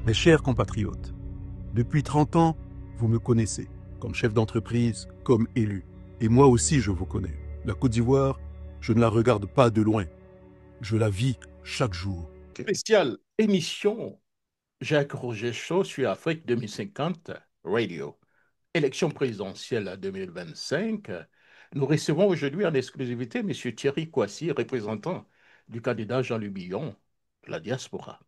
Mes chers compatriotes, depuis 30 ans, vous me connaissez, comme chef d'entreprise, comme élu. Et moi aussi, je vous connais. La Côte d'Ivoire, je ne la regarde pas de loin. Je la vis chaque jour. Spéciale émission Jacques Roger Show sur Afrique 2050 Radio. Élection présidentielle 2025. Nous recevons aujourd'hui en exclusivité M. Thierry Kouassi, représentant du candidat Jean-Luc Billon de la diaspora.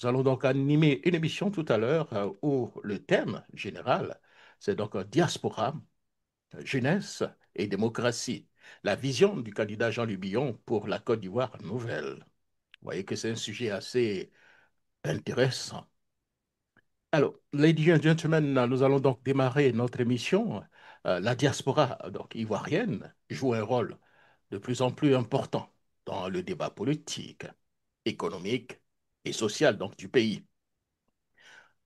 Nous allons donc animer une émission tout à l'heure où le thème général, c'est donc diaspora, jeunesse et démocratie. La vision du candidat Jean-Luc Billon pour la Côte d'Ivoire nouvelle. Vous voyez que c'est un sujet assez intéressant. Alors, ladies and gentlemen, nous allons donc démarrer notre émission. La diaspora donc ivoirienne joue un rôle de plus en plus important dans le débat politique, économique et social donc du pays.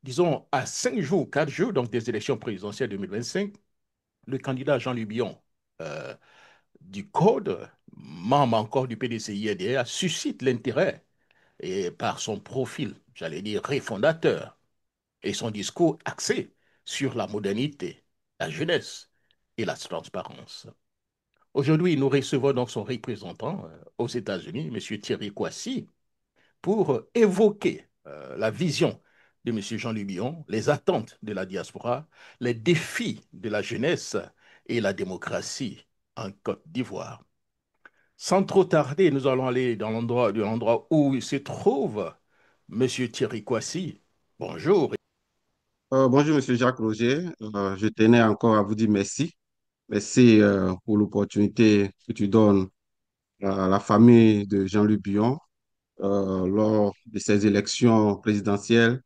Disons, à 5 jours, 4 jours donc des élections présidentielles 2025, le candidat Jean-Luc Billon euh, du Code, membre encore du PDCI-NDA, suscite l'intérêt et par son profil, j'allais dire, réfondateur et son discours axé sur la modernité, la jeunesse et la transparence. Aujourd'hui, nous recevons donc son représentant aux États-Unis, M. Thierry Kouassi, pour évoquer la vision de M. Jean-Luc Billon, les attentes de la diaspora, les défis de la jeunesse et la démocratie en Côte d'Ivoire. Sans trop tarder, nous allons aller dans l'endroit où il se trouve M. Thierry Kouassi. Bonjour. Bonjour, Monsieur Jacques Roger. Je tenais encore à vous dire merci. Merci pour l'opportunité que tu donnes à la famille de Jean-Luc Billon lors de ces élections présidentielles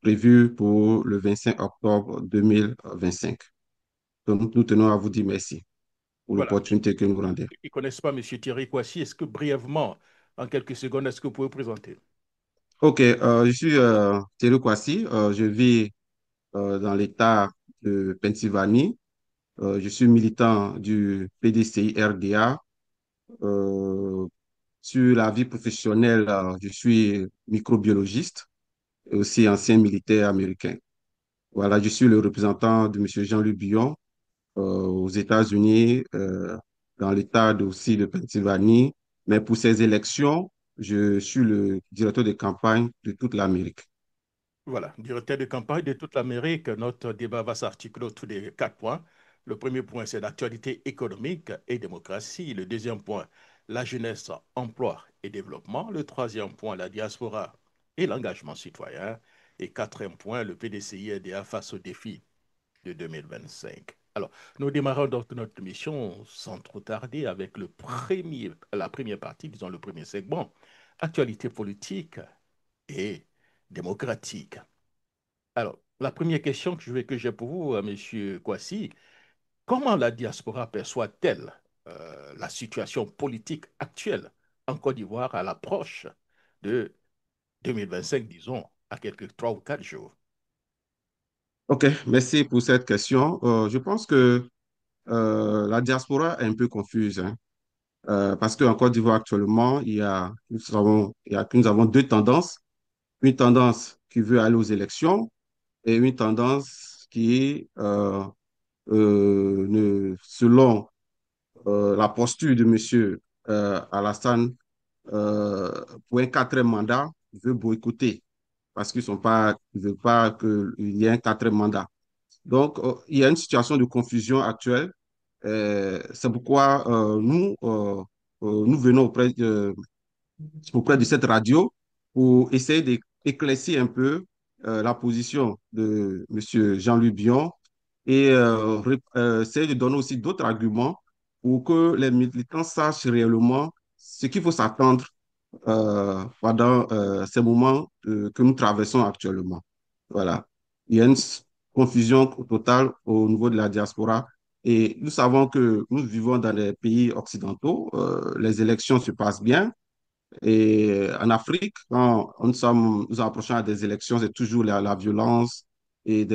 prévues pour le 25 octobre 2025. Donc, nous tenons à vous dire merci pour Voilà. l'opportunité que nous rendez. Ils ne connaissent pas M. Thierry Kouassi. Est-ce que brièvement, en quelques secondes, est-ce que vous pouvez vous présenter? OK, je suis Thierry Kouassi. Je vis dans l'État de Pennsylvanie. Je suis militant du PDCI-RDA. Euh, Sur la vie professionnelle, je suis microbiologiste et aussi ancien militaire américain. Voilà, je suis le représentant de M. Jean-Luc Billon aux États-Unis, dans l'État aussi de Pennsylvanie. Mais pour ces élections, je suis le directeur de campagne de toute l'Amérique. Voilà, directeur de campagne de toute l'Amérique. Notre débat va s'articuler autour des 4 points. Le premier point, c'est l'actualité économique et démocratie. Le deuxième point, la jeunesse, emploi et développement. Le troisième point, la diaspora et l'engagement citoyen. Et quatrième point, le PDCI-EDA face aux défis de 2025. Alors, nous démarrons donc notre mission sans trop tarder avec la première partie, disons le premier segment, actualité politique et démocratique. Alors, la première question que j'ai pour vous, Monsieur Kouassi, comment la diaspora perçoit-elle la situation politique actuelle en Côte d'Ivoire à l'approche de 2025, disons, à quelques 3 ou 4 jours? OK, merci pour cette question. Je pense que la diaspora est un peu confuse, hein. Parce qu'en Côte d'Ivoire actuellement, nous avons deux tendances. Une tendance qui veut aller aux élections et une tendance qui, selon la posture de M. Alassane, euh, pour un quatrième mandat, veut boycotter parce ils ne veulent pas qu'il y ait un quatrième mandat. Donc, il y a une situation de confusion actuelle. C'est pourquoi nous venons auprès de cette radio pour essayer d'éclaircir un peu la position de M. Jean-Luc Bion et essayer de donner aussi d'autres arguments pour que les militants sachent réellement ce qu'il faut s'attendre pendant ces moments que nous traversons actuellement. Voilà. Il y a une confusion totale au niveau de la diaspora. Et nous savons que nous vivons dans des pays occidentaux, les élections se passent bien, et en Afrique, quand nous approchons des élections, c'est toujours la violence et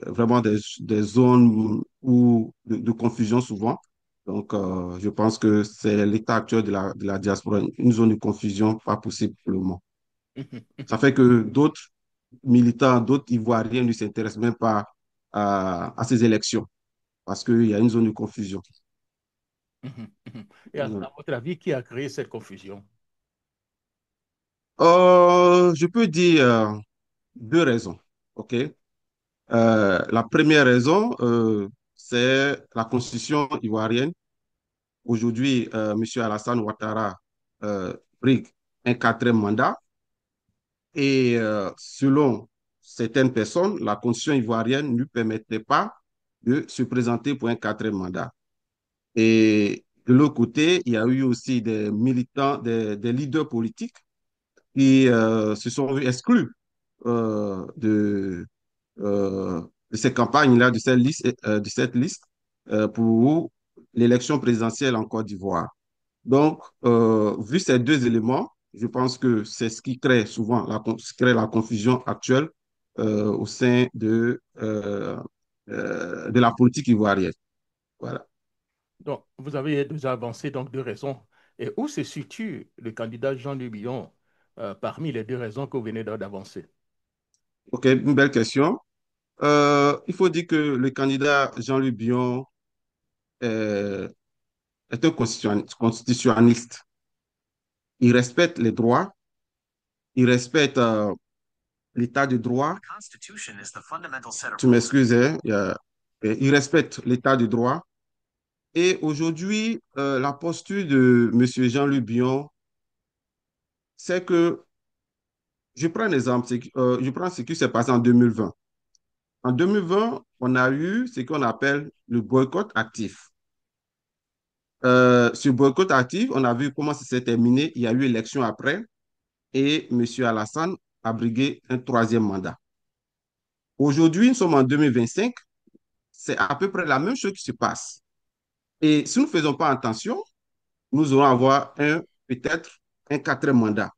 vraiment des zones de confusion souvent. Donc, je pense que c'est l'état actuel de la diaspora, une zone de confusion pas possible pour le moment. Ça fait que d'autres militants, d'autres Ivoiriens ne s'intéressent même pas à ces élections parce qu'il y a une zone de confusion. Mhm, mhm. Et à votre avis, qui a créé cette confusion? Je peux dire deux raisons. OK? La première raison, c'est la constitution ivoirienne. Aujourd'hui, M. Alassane Ouattara euh, brigue un quatrième mandat et selon certaines personnes, la constitution ivoirienne ne lui permettait pas de se présenter pour un quatrième mandat. Et de l'autre côté, il y a eu aussi des militants, des leaders politiques qui se sont vus exclus euh, de, euh, de ces campagnes-là, de cette liste pour l'élection présidentielle en Côte d'Ivoire. Donc, vu ces deux éléments, je pense que c'est ce qui crée souvent crée la confusion actuelle au sein de la politique ivoirienne. Voilà. Donc, vous avez déjà avancé donc deux raisons. Et où se situe le candidat Jean-Louis Billon parmi les deux raisons que vous venez d'avancer? OK, une belle question. Il faut dire que le candidat Jean-Luc Bion est, est un constitutionnaliste. Il respecte les droits, il respecte l'état de droit. Tu m'excuses, hein, il respecte l'état de droit. Et aujourd'hui, la posture de M. Jean-Luc Bion, c'est que, je prends un exemple, je prends ce qui s'est passé en 2020. En 2020, on a eu ce qu'on appelle le boycott actif. Ce boycott actif, on a vu comment ça s'est terminé. Il y a eu élection après et M. Alassane a brigué un troisième mandat. Aujourd'hui, nous sommes en 2025, c'est à peu près la même chose qui se passe. Et si nous ne faisons pas attention, nous allons avoir peut-être un quatrième mandat.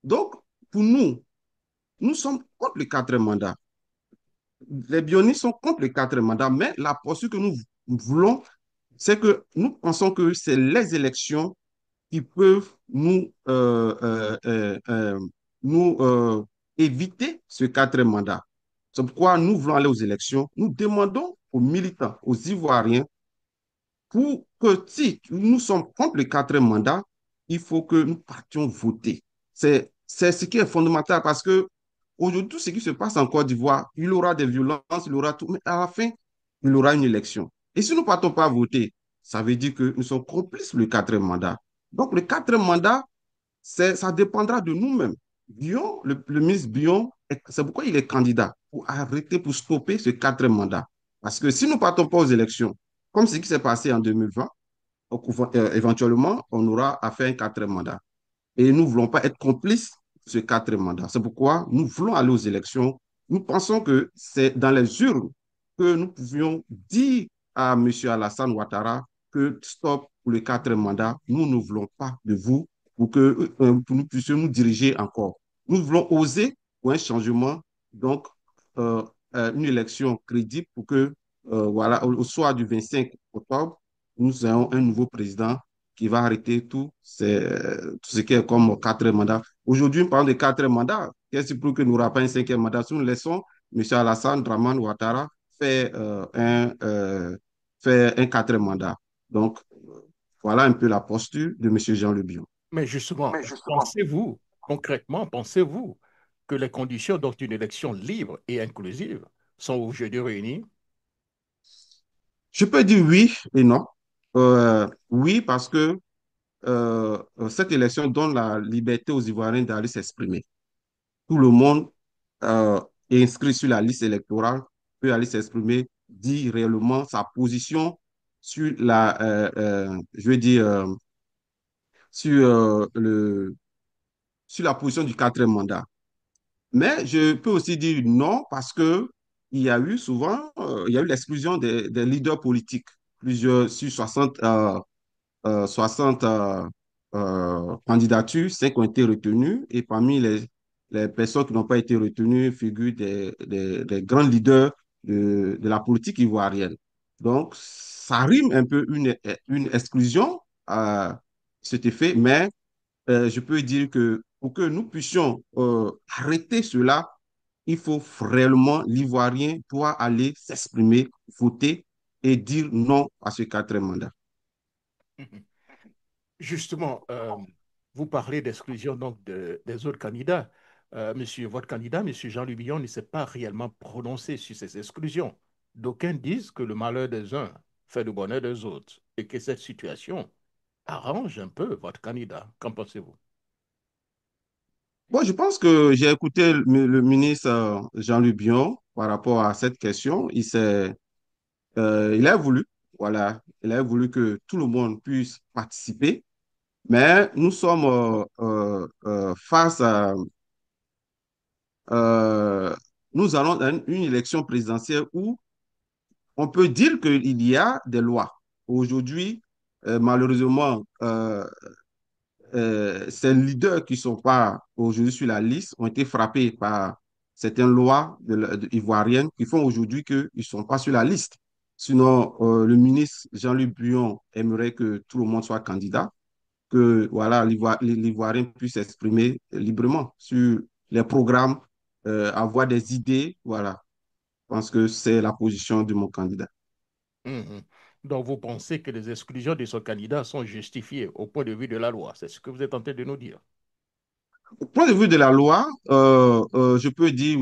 Donc, pour nous, nous sommes contre le quatrième mandat. Les bionistes sont contre le quatrième mandat, mais la posture que nous voulons, c'est que nous pensons que c'est les élections qui peuvent nous éviter ce quatrième mandat. C'est pourquoi nous voulons aller aux élections. Nous demandons aux militants, aux Ivoiriens, pour que si nous sommes contre le quatrième mandat, il faut que nous partions voter. C'est ce qui est fondamental parce que aujourd'hui, tout ce qui se passe en Côte d'Ivoire, il y aura des violences, il y aura tout, mais à la fin, il y aura une élection. Et si nous ne partons pas voter, ça veut dire que nous sommes complices le quatrième mandat. Donc, le quatrième mandat, ça dépendra de nous-mêmes. Le ministre Bion, c'est pourquoi il est candidat, pour arrêter, pour stopper ce quatrième mandat. Parce que si nous ne partons pas aux élections, comme ce qui s'est passé en 2020, éventuellement, on aura à faire un quatrième mandat. Et nous ne voulons pas être complices de ce quatrième mandat. C'est pourquoi nous voulons aller aux élections. Nous pensons que c'est dans les urnes que nous pouvions dire à M. Alassane Ouattara que stop pour le quatrième mandat, nous ne voulons pas de vous pour nous puissions nous diriger encore. Nous voulons oser pour un changement, donc euh, une élection crédible pour que, voilà, au soir du 25 octobre, nous ayons un nouveau président qui va arrêter tout ce qui est comme quatrième mandat. Aujourd'hui, nous parlons de quatrième mandat. Qu'est-ce qui prouve que nous n'aura pas un cinquième mandat? Si nous laissons M. Alassane Draman Ouattara faire, faire un quatrième mandat. Donc, voilà un peu la posture de M. Jean Le Bion. Mais justement, pensez-vous, concrètement, pensez-vous que les conditions dans une élection libre et inclusive sont aujourd'hui réunies? Je peux dire oui et non. Oui, parce que cette élection donne la liberté aux Ivoiriens d'aller s'exprimer. Tout le monde euh, est inscrit sur la liste électorale peut aller s'exprimer, dire réellement sa position sur je veux dire, sur, sur la position du quatrième mandat. Mais je peux aussi dire non parce que il y a eu souvent, il y a eu l'exclusion des leaders politiques. Plusieurs, sur 60 candidatures, 5 ont été retenues et parmi les personnes qui n'ont pas été retenues figurent des grands leaders de la politique ivoirienne. Donc, ça rime un peu une exclusion à cet effet, mais je peux dire que pour que nous puissions arrêter cela, il faut réellement, l'Ivoirien doit aller s'exprimer, voter et dire non à ce quatrième mandat. Justement, vous parlez d'exclusion donc des autres candidats. Votre candidat, Monsieur Jean-Louis Billon, ne s'est pas réellement prononcé sur ces exclusions. D'aucuns disent que le malheur des uns fait le bonheur des autres et que cette situation arrange un peu votre candidat. Qu'en pensez-vous? Bon, je pense que j'ai écouté le ministre Jean-Luc Bion par rapport à cette question. Il a voulu, voilà, il a voulu que tout le monde puisse participer, mais nous sommes face à, euh, nous allons à une élection présidentielle où on peut dire qu'il y a des lois. Aujourd'hui, malheureusement, ces leaders qui ne sont pas aujourd'hui sur la liste ont été frappés par certaines lois ivoiriennes qui font aujourd'hui qu'ils ne sont pas sur la liste. Sinon, le ministre Jean-Luc Buyon aimerait que tout le monde soit candidat, que voilà, l'Ivoirien puisse s'exprimer librement sur les programmes, avoir des idées. Voilà, je pense que c'est la position de mon candidat. Mhm. Donc, vous pensez que les exclusions de ce candidat sont justifiées au point de vue de la loi. C'est ce que vous êtes en train de nous dire. Au point de vue de la loi, je peux dire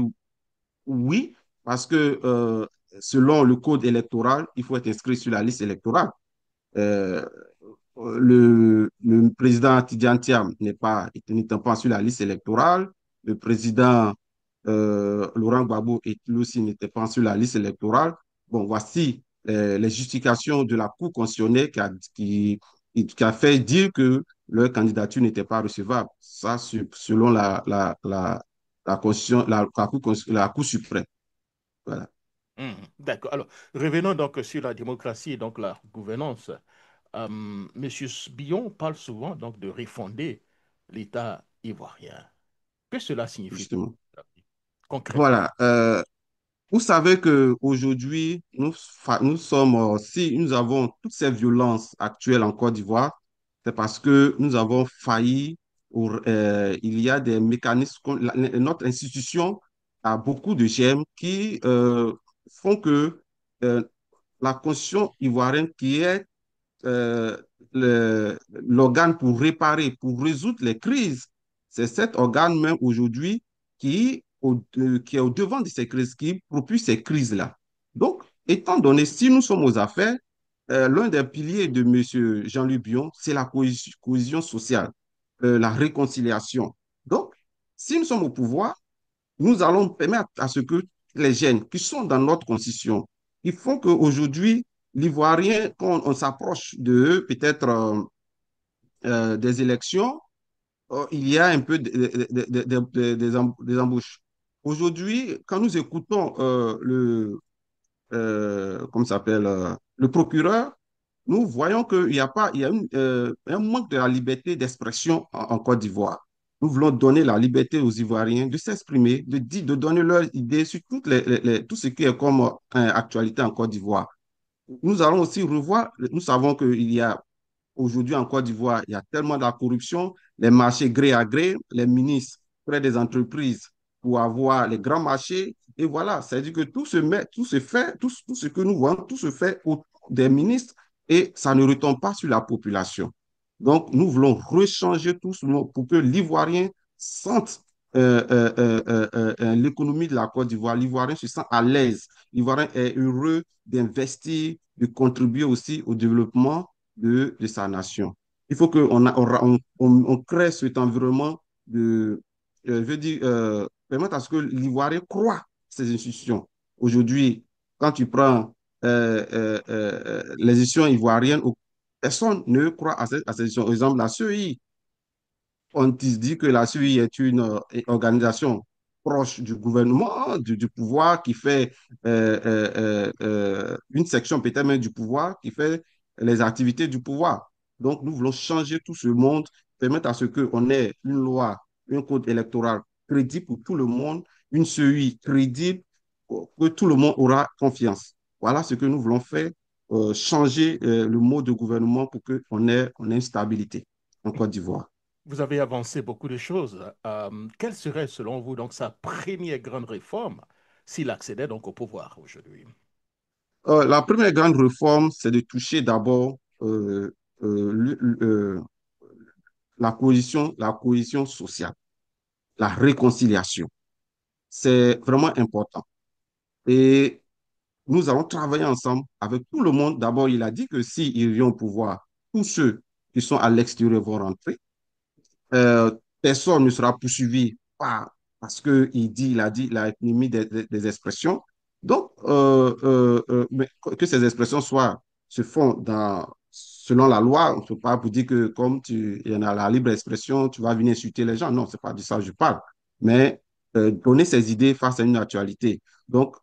oui, parce que selon le code électoral, il faut être inscrit sur la liste électorale. Euh, le président Tidiane Thiam n'étant pas sur la liste électorale. Le président Laurent Gbagbo lui aussi n'était pas sur la liste électorale. Bon, voici les justifications de la Cour constitutionnelle qui a fait dire que leur candidature n'était pas recevable. Ça, selon la Constitution, la Cour suprême. Voilà. Mhm. D'accord. Alors, revenons donc sur la démocratie et donc la gouvernance. Monsieur Billon parle souvent donc de refonder l'État ivoirien. Que cela signifie Justement. concrètement? Voilà. Vous savez qu'aujourd'hui, nous sommes, si nous avons toutes ces violences actuelles en Côte d'Ivoire, c'est parce que nous avons failli, il y a des mécanismes, notre institution a beaucoup de gemmes qui font que euh, la constitution ivoirienne, qui est euh, l'organe pour réparer, pour résoudre les crises. C'est cet organe même aujourd'hui qui est au devant de ces crises, qui propulse ces crises-là. Donc, étant donné, si nous sommes aux affaires, l'un des piliers de M. Jean-Luc Bion, c'est la cohésion sociale, la réconciliation. Donc, si nous sommes au pouvoir, nous allons permettre à ce que les gènes qui sont dans notre constitution, il faut qu'aujourd'hui, l'Ivoirien, quand on s'approche de peut-être des élections, il y a un peu des embauches. Aujourd'hui, quand nous écoutons comment s'appelle, le procureur, nous voyons qu'il y a pas, il y a un manque de la liberté d'expression en Côte d'Ivoire. Nous voulons donner la liberté aux Ivoiriens de s'exprimer, de donner leurs idées sur tout ce qui est comme actualité en Côte d'Ivoire. Nous allons aussi revoir, nous savons qu'il y a aujourd'hui en Côte d'Ivoire, il y a tellement de la corruption, les marchés gré à gré, les ministres près des entreprises pour avoir les grands marchés. Et voilà, c'est-à-dire que tout se fait, tout ce que nous voyons, tout se fait autour des ministres et ça ne retombe pas sur la population. Donc, nous voulons rechanger tout ce pour que l'Ivoirien sente l'économie de la Côte d'Ivoire. L'Ivoirien se sent à l'aise. L'Ivoirien est heureux d'investir, de contribuer aussi au développement de sa nation. Il faut qu'on crée cet environnement je veux dire, permettre à ce que l'Ivoirien croit ces institutions. Aujourd'hui, quand tu prends les institutions ivoiriennes, personne ne croit à ces institutions. Par exemple, la CEI, on dit que la CEI est une organisation proche du gouvernement, du pouvoir, qui fait une section peut-être même du pouvoir, qui fait les activités du pouvoir. Donc, nous voulons changer tout ce monde, permettre à ce qu'on ait une loi, un code électoral crédible pour tout le monde, une CEI crédible, que tout le monde aura confiance. Voilà ce que nous voulons faire, changer le mode de gouvernement pour qu'on ait une stabilité en Côte d'Ivoire. Vous avez avancé beaucoup de choses. Quelle serait, selon vous, donc sa première grande réforme s'il accédait donc au pouvoir aujourd'hui? La première grande réforme, c'est de toucher d'abord la cohésion sociale, la réconciliation. C'est vraiment important. Et nous allons travailler ensemble avec tout le monde. D'abord, il a dit que s'ils vient au pouvoir, tous ceux qui sont à l'extérieur vont rentrer. Euh, Personne ne sera poursuivi parce qu'il dit, il a émis des expressions. Donc, mais que ces expressions se font selon la loi, on ne peut pas vous dire que comme il y en a la libre expression, tu vas venir insulter les gens. Non, c'est pas de ça que je parle. Mais donner ses idées face à une actualité. Donc,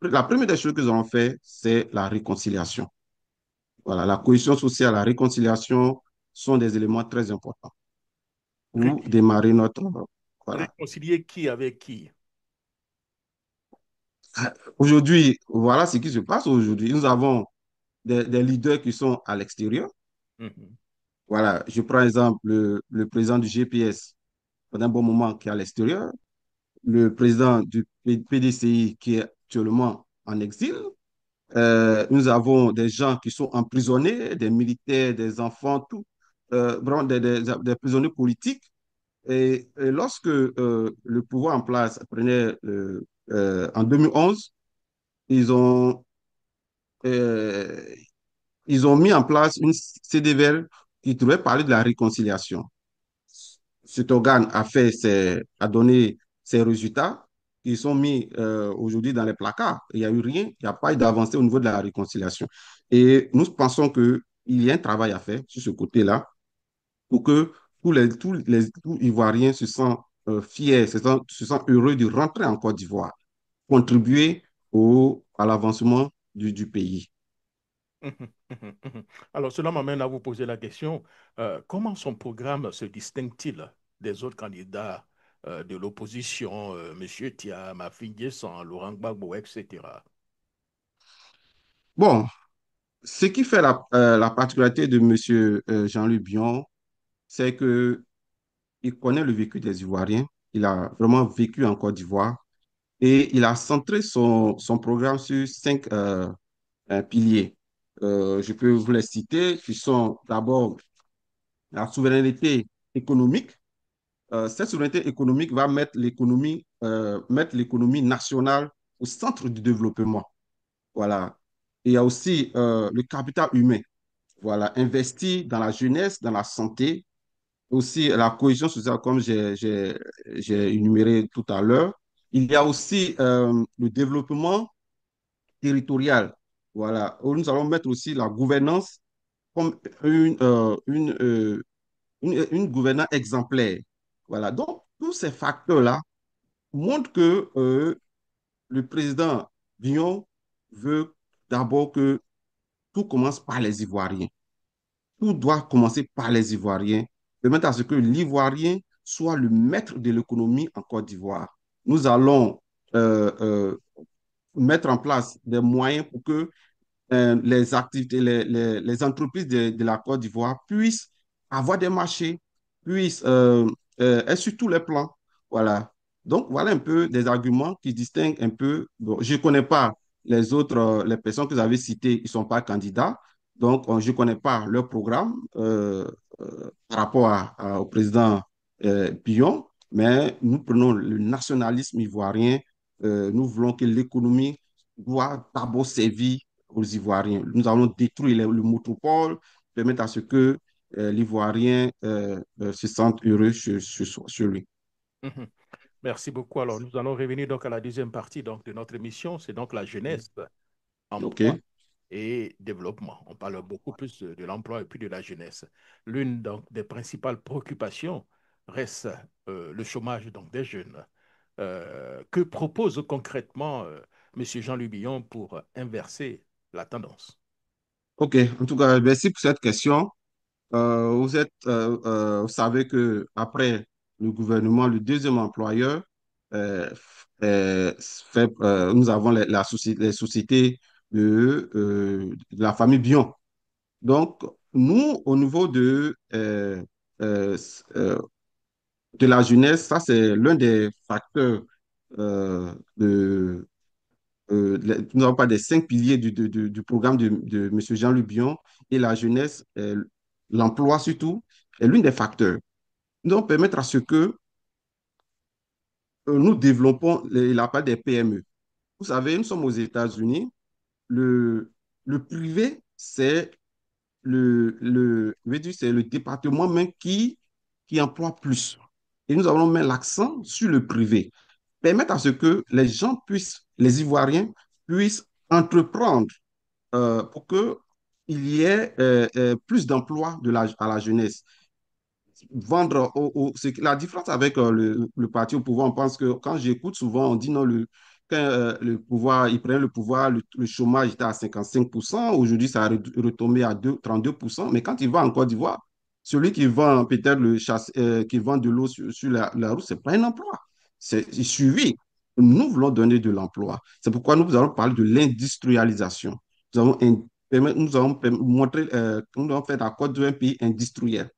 la première des choses que nous allons faire, c'est la réconciliation. Voilà, la cohésion sociale, la réconciliation sont des éléments très importants Ré- pour démarrer notre... Voilà. Réconcilier qui avec qui? Aujourd'hui, voilà ce qui se passe aujourd'hui. Nous avons des leaders qui sont à l'extérieur. Mhm. Voilà, je prends exemple le président du GPS pendant un bon moment qui est à l'extérieur, le président du PDCI qui est actuellement en exil. Nous avons des gens qui sont emprisonnés, des militaires, des enfants, tout, vraiment des prisonniers politiques. Et lorsque le pouvoir en place prenait en 2011, ils ont, euh, ils ont mis en place une CDVL qui devait parler de la réconciliation. Cet organe a donné ses résultats qui sont mis aujourd'hui dans les placards. Il n'y a eu rien, il n'y a pas eu d'avancée au niveau de la réconciliation. Et nous pensons qu'il y a un travail à faire sur ce côté-là pour que tous Ivoiriens se sentent fiers, se sentent heureux de rentrer en Côte d'Ivoire, contribuer à l'avancement du pays. Mhm, mhm, mhm. Alors, cela m'amène à vous poser la question, comment son programme se distingue-t-il des autres candidats de l'opposition, M. Tia, Mafin San, Laurent Gbagbo, etc. Bon, ce qui fait la particularité de M. Jean-Luc Bion, c'est que il connaît le vécu des Ivoiriens. Il a vraiment vécu en Côte d'Ivoire et il a centré son programme sur cinq piliers. Je peux vous les citer, qui sont d'abord la souveraineté économique. Cette souveraineté économique va mettre l'économie nationale au centre du développement. Voilà. Il y a aussi le capital humain. Voilà, investir dans la jeunesse, dans la santé, aussi la cohésion sociale, comme j'ai énuméré tout à l'heure. Il y a aussi le développement territorial. Voilà, nous allons mettre aussi la gouvernance comme une gouvernance exemplaire. Voilà, donc tous ces facteurs-là montrent que le président Vignon veut d'abord que tout commence par les Ivoiriens. Tout doit commencer par les Ivoiriens, permettre à ce que l'Ivoirien soit le maître de l'économie en Côte d'Ivoire. Nous allons euh, euh, mettre en place des moyens pour que les activités, les entreprises de la Côte d'Ivoire puissent avoir des marchés, puissent être sur tous les plans. Voilà. Donc, voilà un peu des arguments qui distinguent un peu. Bon, je ne connais pas les autres, les personnes que vous avez citées, ils ne sont pas candidats. Donc, je ne connais pas leur programme par rapport au président Pillon, mais nous prenons le nationalisme ivoirien. Nous voulons que l'économie doit d'abord servir aux Ivoiriens. Nous allons détruire le métropole, permettre à ce que l'Ivoirien se sente heureux sur lui. Mhm. Merci beaucoup. Alors, nous allons revenir donc à la deuxième partie donc, de notre émission, c'est donc la jeunesse, OK. emploi et développement. On parle beaucoup plus de l'emploi et puis de la jeunesse. L'une donc, des principales préoccupations reste le chômage donc, des jeunes. Que propose concrètement M. Jean-Louis Billon pour inverser la tendance? OK. En tout cas, merci pour cette question. Vous savez que après le gouvernement, le deuxième employeur, nous avons les sociétés de la famille Bion. Donc, nous, au niveau euh, euh, de la jeunesse, ça c'est l'un des facteurs nous n'avons pas des 5 piliers du programme de M. Jean-Luc Bion et la jeunesse, l'emploi surtout, est l'un des facteurs. Nous allons permettre à ce que nous développons la part des PME. Vous savez, nous sommes aux États-Unis. Le privé, c'est je veux dire, c'est le département même qui emploie plus. Et nous allons mettre l'accent sur le privé. Permettre à ce que les gens puissent, les Ivoiriens puissent entreprendre pour qu'il y ait plus d'emplois à la jeunesse vendre la différence avec le parti au pouvoir, on pense que quand j'écoute souvent, on dit non, quand le pouvoir, ils prennent le pouvoir, le chômage était à 55%, aujourd'hui ça a retombé à 32%, mais quand il va en Côte d'Ivoire, celui qui vend peut-être qui vend de l'eau sur la route, c'est pas un emploi, c'est suivi. Nous voulons donner de l'emploi. C'est pourquoi nous allons parler de l'industrialisation. Nous allons montrer, nous allons faire la Côte d'Ivoire un pays industriel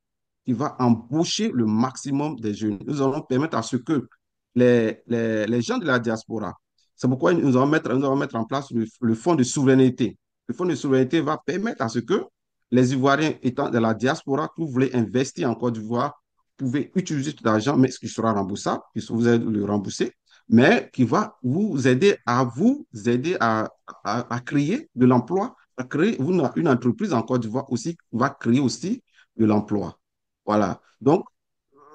qui va embaucher le maximum des jeunes. Nous allons permettre à ce que les gens de la diaspora, c'est pourquoi nous allons mettre en place le fonds de souveraineté. Le fonds de souveraineté va permettre à ce que les Ivoiriens étant de la diaspora, que vous voulez investir en Côte d'Ivoire, pouvez utiliser tout l'argent, mais ce qui sera remboursable, puisque vous allez le rembourser, mais qui va vous aider à créer de l'emploi, à créer une entreprise en Côte d'Ivoire aussi, va créer aussi de l'emploi. Voilà. Donc,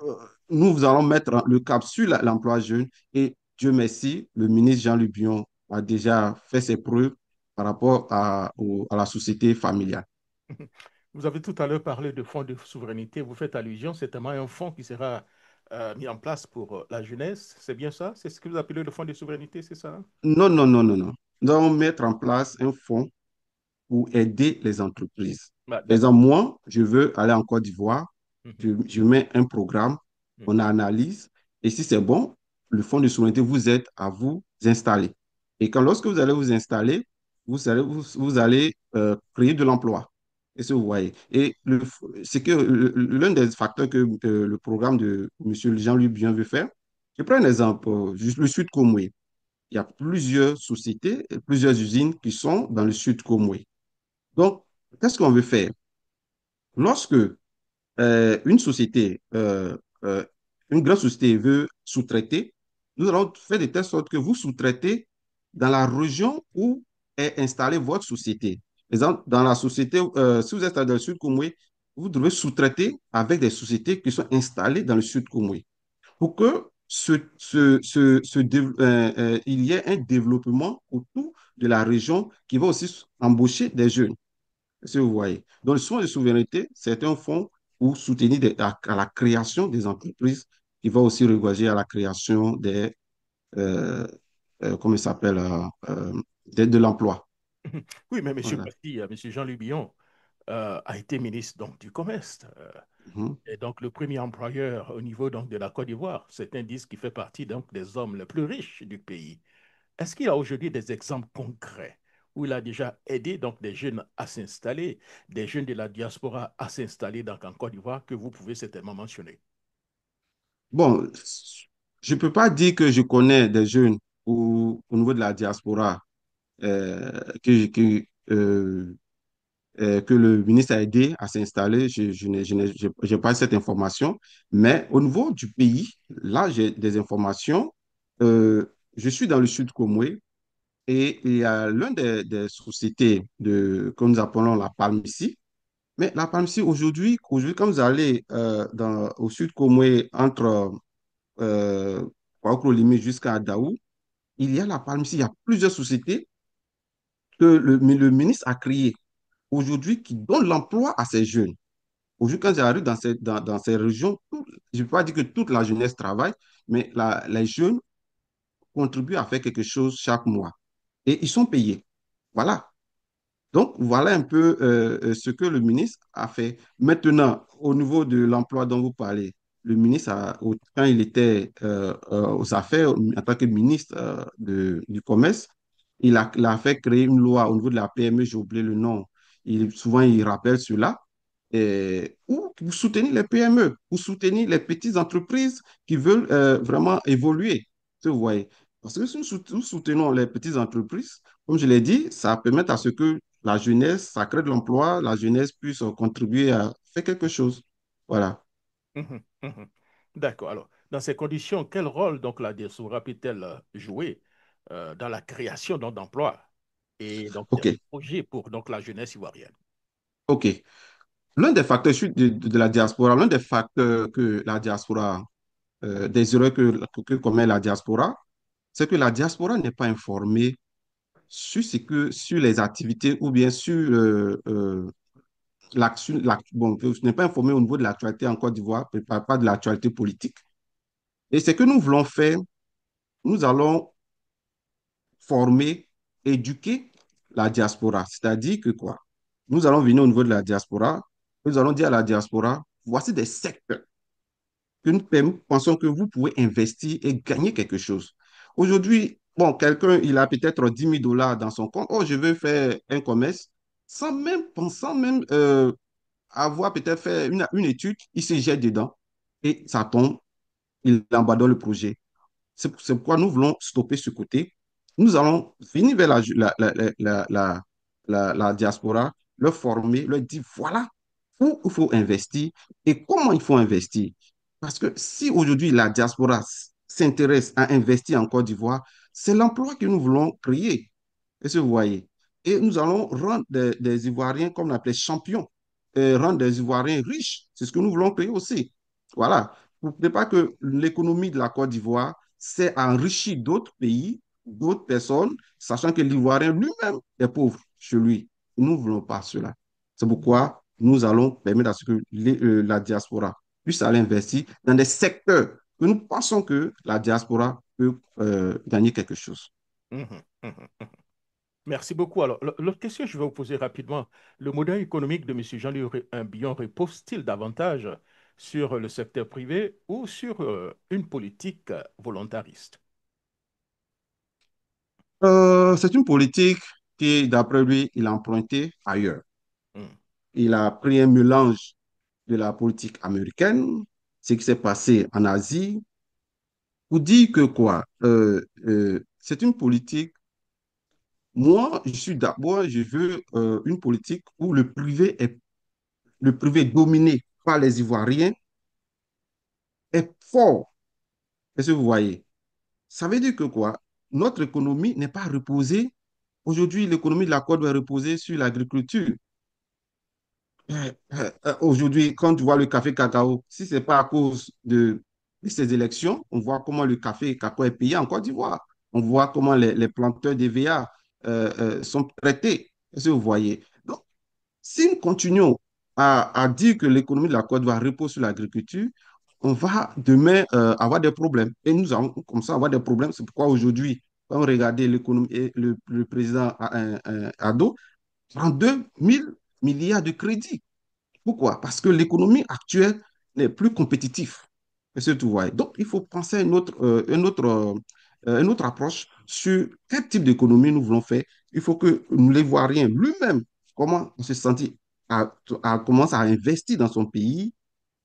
euh, nous allons mettre le cap sur l'emploi jeune et Dieu merci, le ministre Jean-Luc Bion a déjà fait ses preuves par rapport à la société familiale. Vous avez tout à l'heure parlé de fonds de souveraineté. Vous faites allusion, c'est tellement un fonds qui sera mis en place pour la jeunesse. C'est bien ça? C'est ce que vous appelez le fonds de souveraineté, c'est ça? Non, non, non, non, non. Nous allons mettre en place un fonds pour aider les entreprises. Bah, Par d'accord. exemple, moi, je veux aller en Côte d'Ivoire, Mhm, je mets un programme, on mhm. analyse, et si c'est bon, le fonds de souveraineté vous aide à vous installer. Et lorsque vous allez vous installer, vous allez créer de l'emploi. Et ce que vous voyez. Et c'est que l'un des facteurs que le programme de M. Jean-Louis Bien veut faire, je prends un exemple, juste le Sud Comoué. Il y a plusieurs sociétés, plusieurs usines qui sont dans le Sud Comoué. Donc, qu'est-ce qu'on veut faire? Lorsque une société, une grande société veut sous-traiter, nous allons faire de telle sorte que vous sous-traitez dans la région où est installée votre société. Par exemple, dans la société, si vous êtes dans le Sud Comoué, vous devez sous-traiter avec des sociétés qui sont installées dans le Sud Comoué pour que il y ait un développement autour de la région qui va aussi embaucher des jeunes. Si vous voyez. Donc, le fonds de souveraineté, c'est un fonds pour soutenir à la création des entreprises qui va aussi revoiser à la création euh, comment il s'appelle, de l'emploi. Oui, mais M. Voilà. Bati, M. Jean-Louis Billon a été ministre donc, du Commerce. Mhm. Et donc, le premier employeur au niveau donc, de la Côte d'Ivoire, c'est un disque qui fait partie donc, des hommes les plus riches du pays. Est-ce qu'il y a aujourd'hui des exemples concrets où il a déjà aidé donc, des jeunes à s'installer, des jeunes de la diaspora à s'installer donc, en Côte d'Ivoire que vous pouvez certainement mentionner? Bon, je ne peux pas dire que je connais des jeunes au niveau de la diaspora euh, que, que, euh, que le ministre a aidé à s'installer. J'ai pas cette information. Mais au niveau du pays, là, j'ai des informations. Euh, je suis dans le sud Comoué et il y a l'une des sociétés que nous appelons la Palmici. Mais la Palmici, aujourd'hui, quand vous allez au sud Comoué, entre Kwaokrolimi jusqu'à Daou, il y a la Palmici. Il y a plusieurs sociétés que le ministre a créées aujourd'hui qui donnent l'emploi à ces jeunes. Aujourd'hui, quand j'arrive dans ces régions, je ne peux pas dire que toute la jeunesse travaille, mais les jeunes contribuent à faire quelque chose chaque mois. Et ils sont payés. Voilà. Donc, voilà un peu ce que le ministre a fait. Maintenant, au niveau de l'emploi dont vous parlez, le ministre, quand il était aux affaires, en tant que ministre du Commerce, il a fait créer une loi au niveau de la PME, j'ai oublié le nom. Souvent, il rappelle cela ou vous soutenez les PME, vous soutenez les petites entreprises qui veulent vraiment évoluer. Vous voyez. Parce que si nous soutenons les petites entreprises, comme je l'ai dit, ça permet à ce que la jeunesse, ça crée de l'emploi, la jeunesse puisse contribuer à faire quelque chose. Voilà. Mhm, mhm. D'accord. Alors, dans ces conditions, quel rôle donc la diaspora peut-elle jouer dans la création donc, d'emplois et donc des OK. projets pour donc la jeunesse ivoirienne? OK. L'un des facteurs de la diaspora, l'un des facteurs que la diaspora, des erreurs que commet la diaspora, c'est que la diaspora n'est pas informée sur les activités ou bien sur l'action, bon, je n'ai pas informé au niveau de l'actualité en Côte d'Ivoire, pas de l'actualité politique. Et ce que nous voulons faire, nous allons former, éduquer la diaspora. C'est-à-dire que quoi? Nous allons venir au niveau de la diaspora, nous allons dire à la diaspora, voici des secteurs que nous pensons que vous pouvez investir et gagner quelque chose. Aujourd'hui, bon, quelqu'un, il a peut-être 10 000 $ dans son compte. Oh, je veux faire un commerce. Sans même avoir peut-être fait une étude, il se jette dedans et ça tombe, il abandonne le projet. C'est pourquoi nous voulons stopper ce côté. Nous allons venir vers la diaspora, leur former, leur dire voilà où il faut investir et comment il faut investir. Parce que si aujourd'hui la diaspora s'intéresse à investir en Côte d'Ivoire, c'est l'emploi que nous voulons créer. Est-ce que vous voyez? Et nous allons rendre des Ivoiriens, comme on appelait, champions, et rendre des Ivoiriens riches. C'est ce que nous voulons créer aussi. Voilà. Vous ne pas que l'économie de la Côte d'Ivoire s'est enrichie d'autres pays, d'autres personnes, sachant que l'Ivoirien lui-même est pauvre chez lui. Nous ne voulons pas cela. C'est pourquoi nous allons permettre à ce que la diaspora puisse aller investir dans des secteurs que nous pensons que la diaspora peut gagner quelque chose. Mhm, mhm. Merci beaucoup. Alors, l'autre question que je vais vous poser rapidement, le modèle économique de M. Jean-Louis Bion repose-t-il davantage sur le secteur privé ou sur une politique volontariste? C'est une politique qui, d'après lui, il a emprunté ailleurs. Hmm. Il a pris un mélange de la politique américaine, ce qui s'est passé en Asie, pour dire que quoi, c'est une politique. Moi, je suis d'abord, je veux une politique où le privé dominé par les Ivoiriens est fort. Est-ce que vous voyez? Ça veut dire que quoi? Notre économie n'est pas reposée. Aujourd'hui, l'économie de la Côte doit reposer sur l'agriculture. Aujourd'hui, quand tu vois le café cacao, si ce n'est pas à cause de ces élections, on voit comment le café cacao est payé en Côte d'Ivoire. On voit comment les planteurs d'EVA sont traités. Est-ce que vous voyez? Donc, si nous continuons à dire que l'économie de la Côte d'Ivoire repose sur l'agriculture, on va demain avoir des problèmes. Et nous allons comme ça avoir des problèmes. C'est pourquoi aujourd'hui, quand on regarde l'économie, et le président Ado prend 2 000 milliards de crédits. Pourquoi? Parce que l'économie actuelle n'est plus compétitive. Est-ce que tu vois? Donc, il faut penser à une autre approche sur quel type d'économie nous voulons faire. Il faut que les Ivoiriens lui-même comment on se sentit commence à investir dans son pays,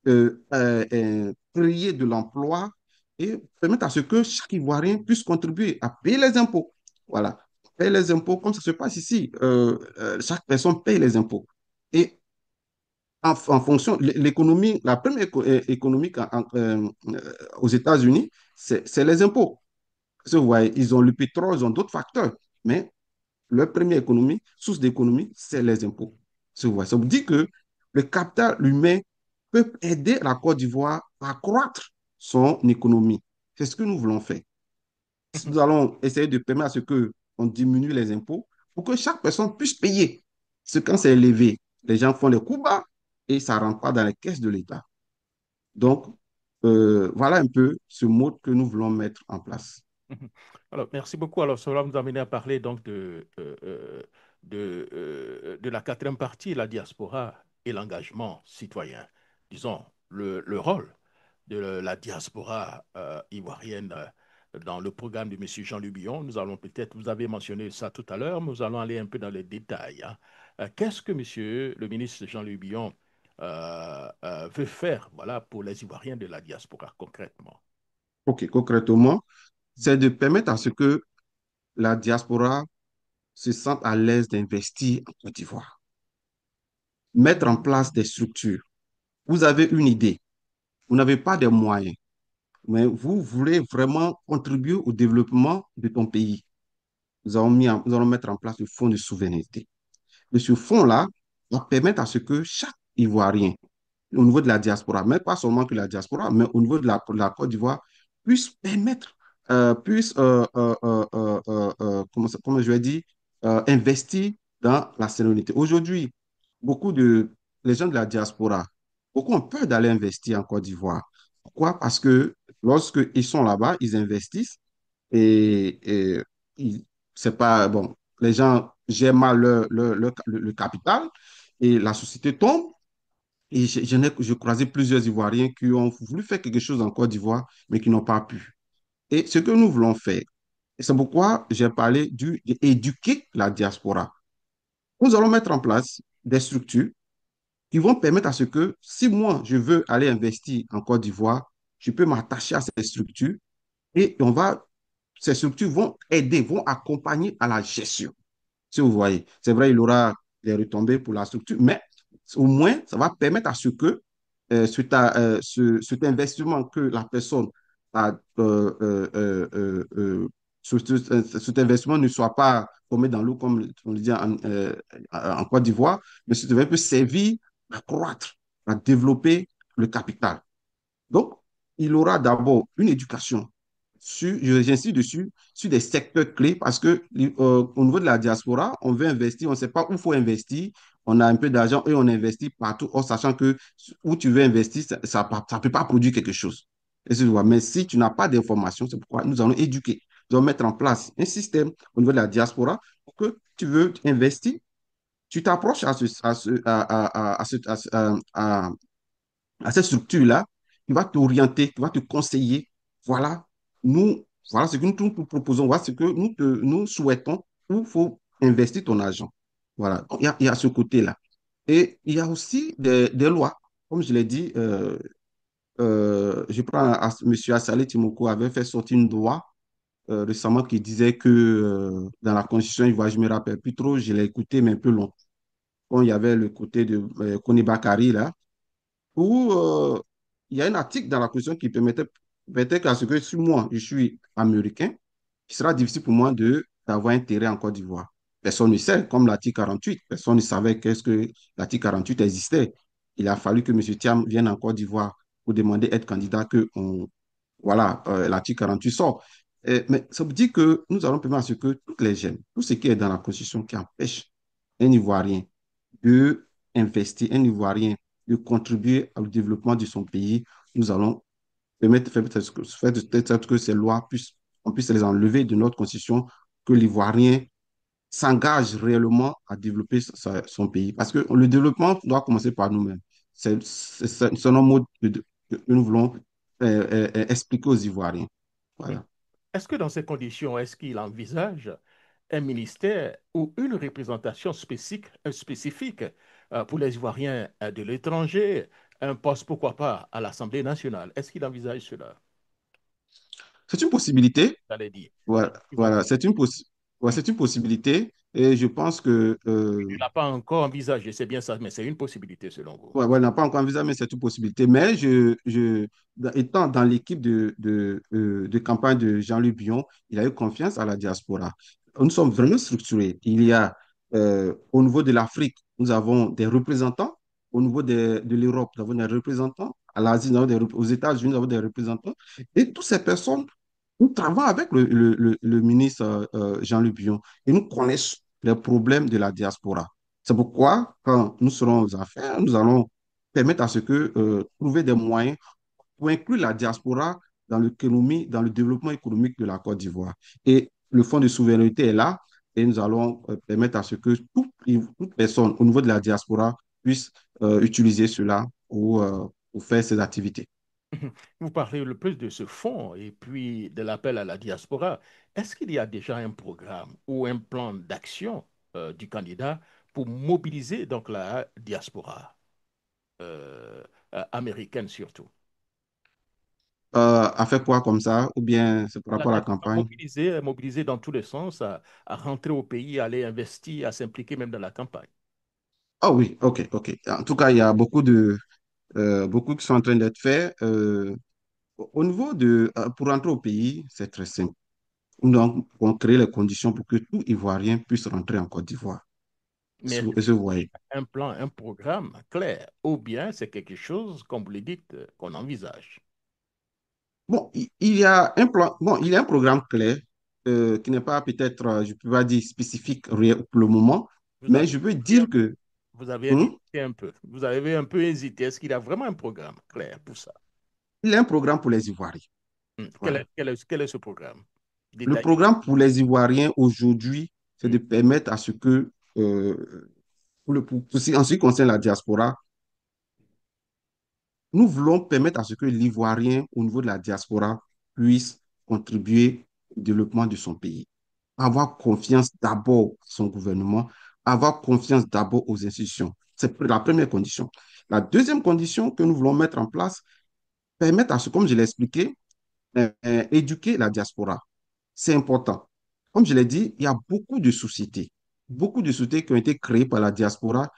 créer de l'emploi et permettre à ce que chaque Ivoirien puisse contribuer à payer les impôts. Voilà. Payer les impôts comme ça se passe ici. Chaque personne paye les impôts. Et en fonction, l'économie, la première économie aux États-Unis, c'est les impôts. Parce que vous voyez, ils ont le pétrole, ils ont d'autres facteurs, mais leur première économie, source d'économie, c'est les impôts. Ça vous dit que le capital humain peut aider la Côte d'Ivoire à accroître son économie. C'est ce que nous voulons faire. Nous allons essayer de permettre à ce qu'on diminue les impôts pour que chaque personne puisse payer. Ce quand c'est élevé, les gens font les coups bas et ça ne rentre pas dans les caisses de l'État. Donc, voilà un peu ce mode que nous voulons mettre en place. Mhm. Alors, merci beaucoup. Alors, cela va nous amener à parler donc de la quatrième partie, la diaspora et l'engagement citoyen. Disons, le rôle de la diaspora ivoirienne dans le programme de M. Jean Lubion. Nous allons peut-être, vous avez mentionné ça tout à l'heure, nous allons aller un peu dans les détails, hein. Qu'est-ce que M. le ministre Jean Lubion veut faire voilà, pour les Ivoiriens de la diaspora concrètement? OK, concrètement, c'est de permettre à ce que la diaspora se sente à l'aise d'investir en Côte d'Ivoire. Mettre en place des structures. Vous avez une idée, vous n'avez pas de moyens, mais vous voulez vraiment contribuer au développement de ton pays. Nous allons mettre en place le fonds de souveraineté. Et ce fonds-là va permettre à ce que chaque Ivoirien, au niveau de la diaspora, mais pas seulement que la diaspora, mais au niveau de la Côte d'Ivoire, puisse permettre, comment je vais dire, investir dans la sérénité. Aujourd'hui, les gens de la diaspora, beaucoup ont peur d'aller investir en Côte d'Ivoire. Pourquoi? Parce que lorsqu'ils sont là-bas, ils investissent et c'est pas, bon, les gens gèrent mal le capital et la société tombe. Et j'ai croisé plusieurs Ivoiriens qui ont voulu faire quelque chose en Côte d'Ivoire, mais qui n'ont pas pu. Et ce que nous voulons faire, et c'est pourquoi j'ai parlé d'éduquer la diaspora. Nous allons mettre en place des structures qui vont permettre à ce que, si moi, je veux aller investir en Côte d'Ivoire, je peux m'attacher à ces structures et ces structures vont aider, vont accompagner à la gestion. Si vous voyez, c'est vrai, il y aura des retombées pour la structure, mais au moins, ça va permettre à ce que cet investissement que la personne a, cet investissement ne soit pas tombé dans l'eau, comme on le dit en Côte d'Ivoire, mais cet investissement peut servir à croître, à développer le capital. Donc, il aura d'abord une éducation j'insiste dessus, sur des secteurs clés parce que au niveau de la diaspora, on veut investir, on ne sait pas où il faut investir, on a un peu d'argent et on investit partout en sachant que où tu veux investir, ça ne peut pas produire quelque chose. Mais si tu n'as pas d'information, c'est pourquoi nous allons éduquer, nous allons mettre en place un système au niveau de la diaspora pour que tu veux investir, tu t'approches à cette structure-là qui va t'orienter, qui va te conseiller. Voilà, nous, voilà ce que nous proposons, voilà ce que nous souhaitons, où il faut investir ton argent. Voilà, donc, il y a ce côté-là. Et il y a aussi des lois. Comme je l'ai dit, je prends M. Assalé Timoko avait fait sortir une loi récemment qui disait que dans la Constitution, je ne me rappelle plus trop, je l'ai écouté, mais un peu long. Quand il y avait le côté de Kone Bakari, là, où il y a un article dans la Constitution qui permettait qu'à ce que si moi, je suis américain, il sera difficile pour moi d'avoir intérêt en Côte d'Ivoire. Personne ne sait, comme l'article 48, personne ne savait qu'est-ce que l'article 48 existait. Il a fallu que M. Thiam vienne en Côte d'Ivoire pour demander être candidat que voilà, l'article 48 sort. Mais ça veut dire que nous allons permettre à ce que toutes les jeunes, tout ce qui est dans la Constitution qui empêche un Ivoirien de investir, un Ivoirien de contribuer au développement de son pays, nous allons faire de telle sorte que ces lois on puisse les enlever de notre constitution, que l'Ivoirien s'engage réellement à développer son pays. Parce que le développement doit commencer par nous-mêmes. C'est un mot que nous voulons expliquer aux Ivoiriens. Oui. Voilà. Est-ce que dans ces conditions, est-ce qu'il envisage un ministère ou une représentation spécifique pour les Ivoiriens de l'étranger, un poste, pourquoi pas, à l'Assemblée nationale? Est-ce qu'il envisage cela? C'est une possibilité. J'allais dire. Voilà, Il va voilà. voir. Ouais, c'est une possibilité. Et je pense que Il ne l'a pas encore envisagé, c'est bien ça, mais c'est une possibilité selon vous. ouais, ouais, on n'a pas encore envisagé, mais c'est une possibilité. Mais étant dans l'équipe de campagne de Jean-Luc Bion, il a eu confiance à la diaspora. Nous sommes vraiment structurés. Il y a, au niveau de l'Afrique, nous avons des représentants. Au niveau de l'Europe, nous avons des représentants. À l'Asie, aux États-Unis, nous avons des représentants. Et toutes ces personnes, nous travaillons avec le ministre Jean-Luc Bion et nous connaissons les problèmes de la diaspora. C'est pourquoi, quand nous serons aux affaires, nous allons permettre à ce que trouver des moyens pour inclure la diaspora dans l'économie, dans le développement économique de la Côte d'Ivoire. Et le fonds de souveraineté est là et nous allons permettre à ce que toute personne au niveau de la diaspora puisse utiliser cela pour faire ses activités. Vous parlez le plus de ce fonds et puis de l'appel à la diaspora. Est-ce qu'il y a déjà un programme ou un plan d'action du candidat pour mobiliser donc la diaspora? euh, américaine surtout. A fait quoi comme ça? Ou bien c'est par La rapport à la diaspora campagne? mobilisée, mobilisée dans tous les sens, à rentrer au pays, à aller investir, à s'impliquer même dans la campagne. Ah oui, ok, ok. En tout cas, il y a beaucoup qui sont en train d'être faits. Au niveau pour rentrer au pays, c'est très simple. Donc, on crée les conditions pour que tout Ivoirien puisse rentrer en Côte d'Ivoire. Mais Et se voyez. un plan, un programme clair, ou bien c'est quelque chose, comme vous le dites, qu'on envisage. Bon, il y a un plan, bon, il y a un programme clair qui n'est pas peut-être, je peux pas dire spécifique pour le moment, Vous mais avez, je peux dire que vous avez hmm, hésité un peu. Vous avez un peu hésité. Est-ce qu'il y a vraiment un programme clair pour ça? il y a un programme pour les Ivoiriens. Quel Voilà. est, quel est ce programme? Le Détaillé. programme pour les Ivoiriens aujourd'hui, c'est de permettre à ce que, en ce qui concerne la diaspora, nous voulons permettre à ce que l'Ivoirien, au niveau de la diaspora, puisse contribuer au développement de son pays. Avoir confiance d'abord à son gouvernement, avoir confiance d'abord aux institutions. C'est la première condition. La deuxième condition que nous voulons mettre en place, permettre à ce, comme je l'ai expliqué, éduquer la diaspora. C'est important. Comme je l'ai dit, il y a beaucoup de sociétés qui ont été créées par la diaspora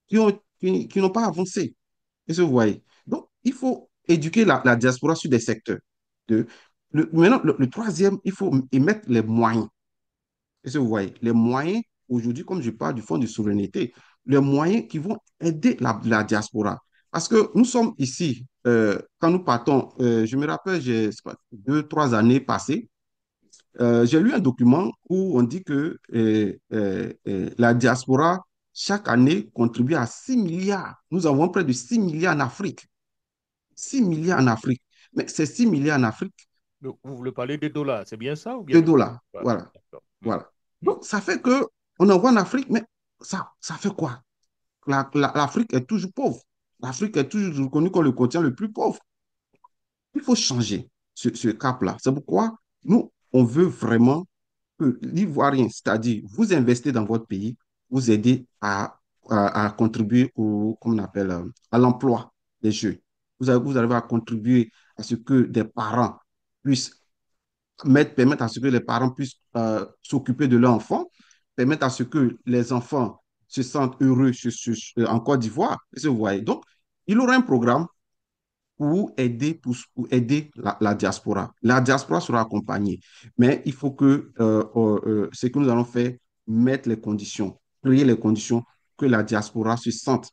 qui n'ont pas avancé. Et vous voyez. Donc, il faut éduquer la diaspora sur des secteurs. De, maintenant, le troisième, il faut y mettre les moyens. Et vous voyez, les moyens, aujourd'hui, comme je parle du fonds de souveraineté, les moyens qui vont aider la diaspora. Parce que nous sommes ici, quand nous partons, je me rappelle, j'ai c'est pas, 2, 3 années passées, j'ai lu un document où on dit que la diaspora, chaque année, contribue à 6 milliards. Nous avons près de 6 milliards en Afrique. 6 milliards en Afrique. Mais ces 6 milliards en Afrique, Vous voulez parler des dollars, c'est bien ça ou bien de de... dollars. Ouais, Voilà. d'accord. Voilà. Mm. Donc, ça fait que on envoie en Afrique, mais ça fait quoi? L'Afrique est toujours pauvre. L'Afrique est toujours reconnue comme le continent le plus pauvre. Il faut changer ce cap-là. C'est pourquoi nous, on veut vraiment que l'Ivoirien, c'est-à-dire vous investissez dans votre pays, vous aidez à contribuer comment on appelle, à l'emploi des jeunes. Vous arrivez à contribuer à ce que des parents puissent permettre à ce que les parents puissent s'occuper de leurs enfants, permettre à ce que les enfants se sentent heureux en Côte d'Ivoire. Vous voyez. Donc, il aura un programme pour aider la diaspora. La diaspora sera accompagnée, mais il faut que ce que nous allons faire, mettre les conditions, créer les conditions que la diaspora se sente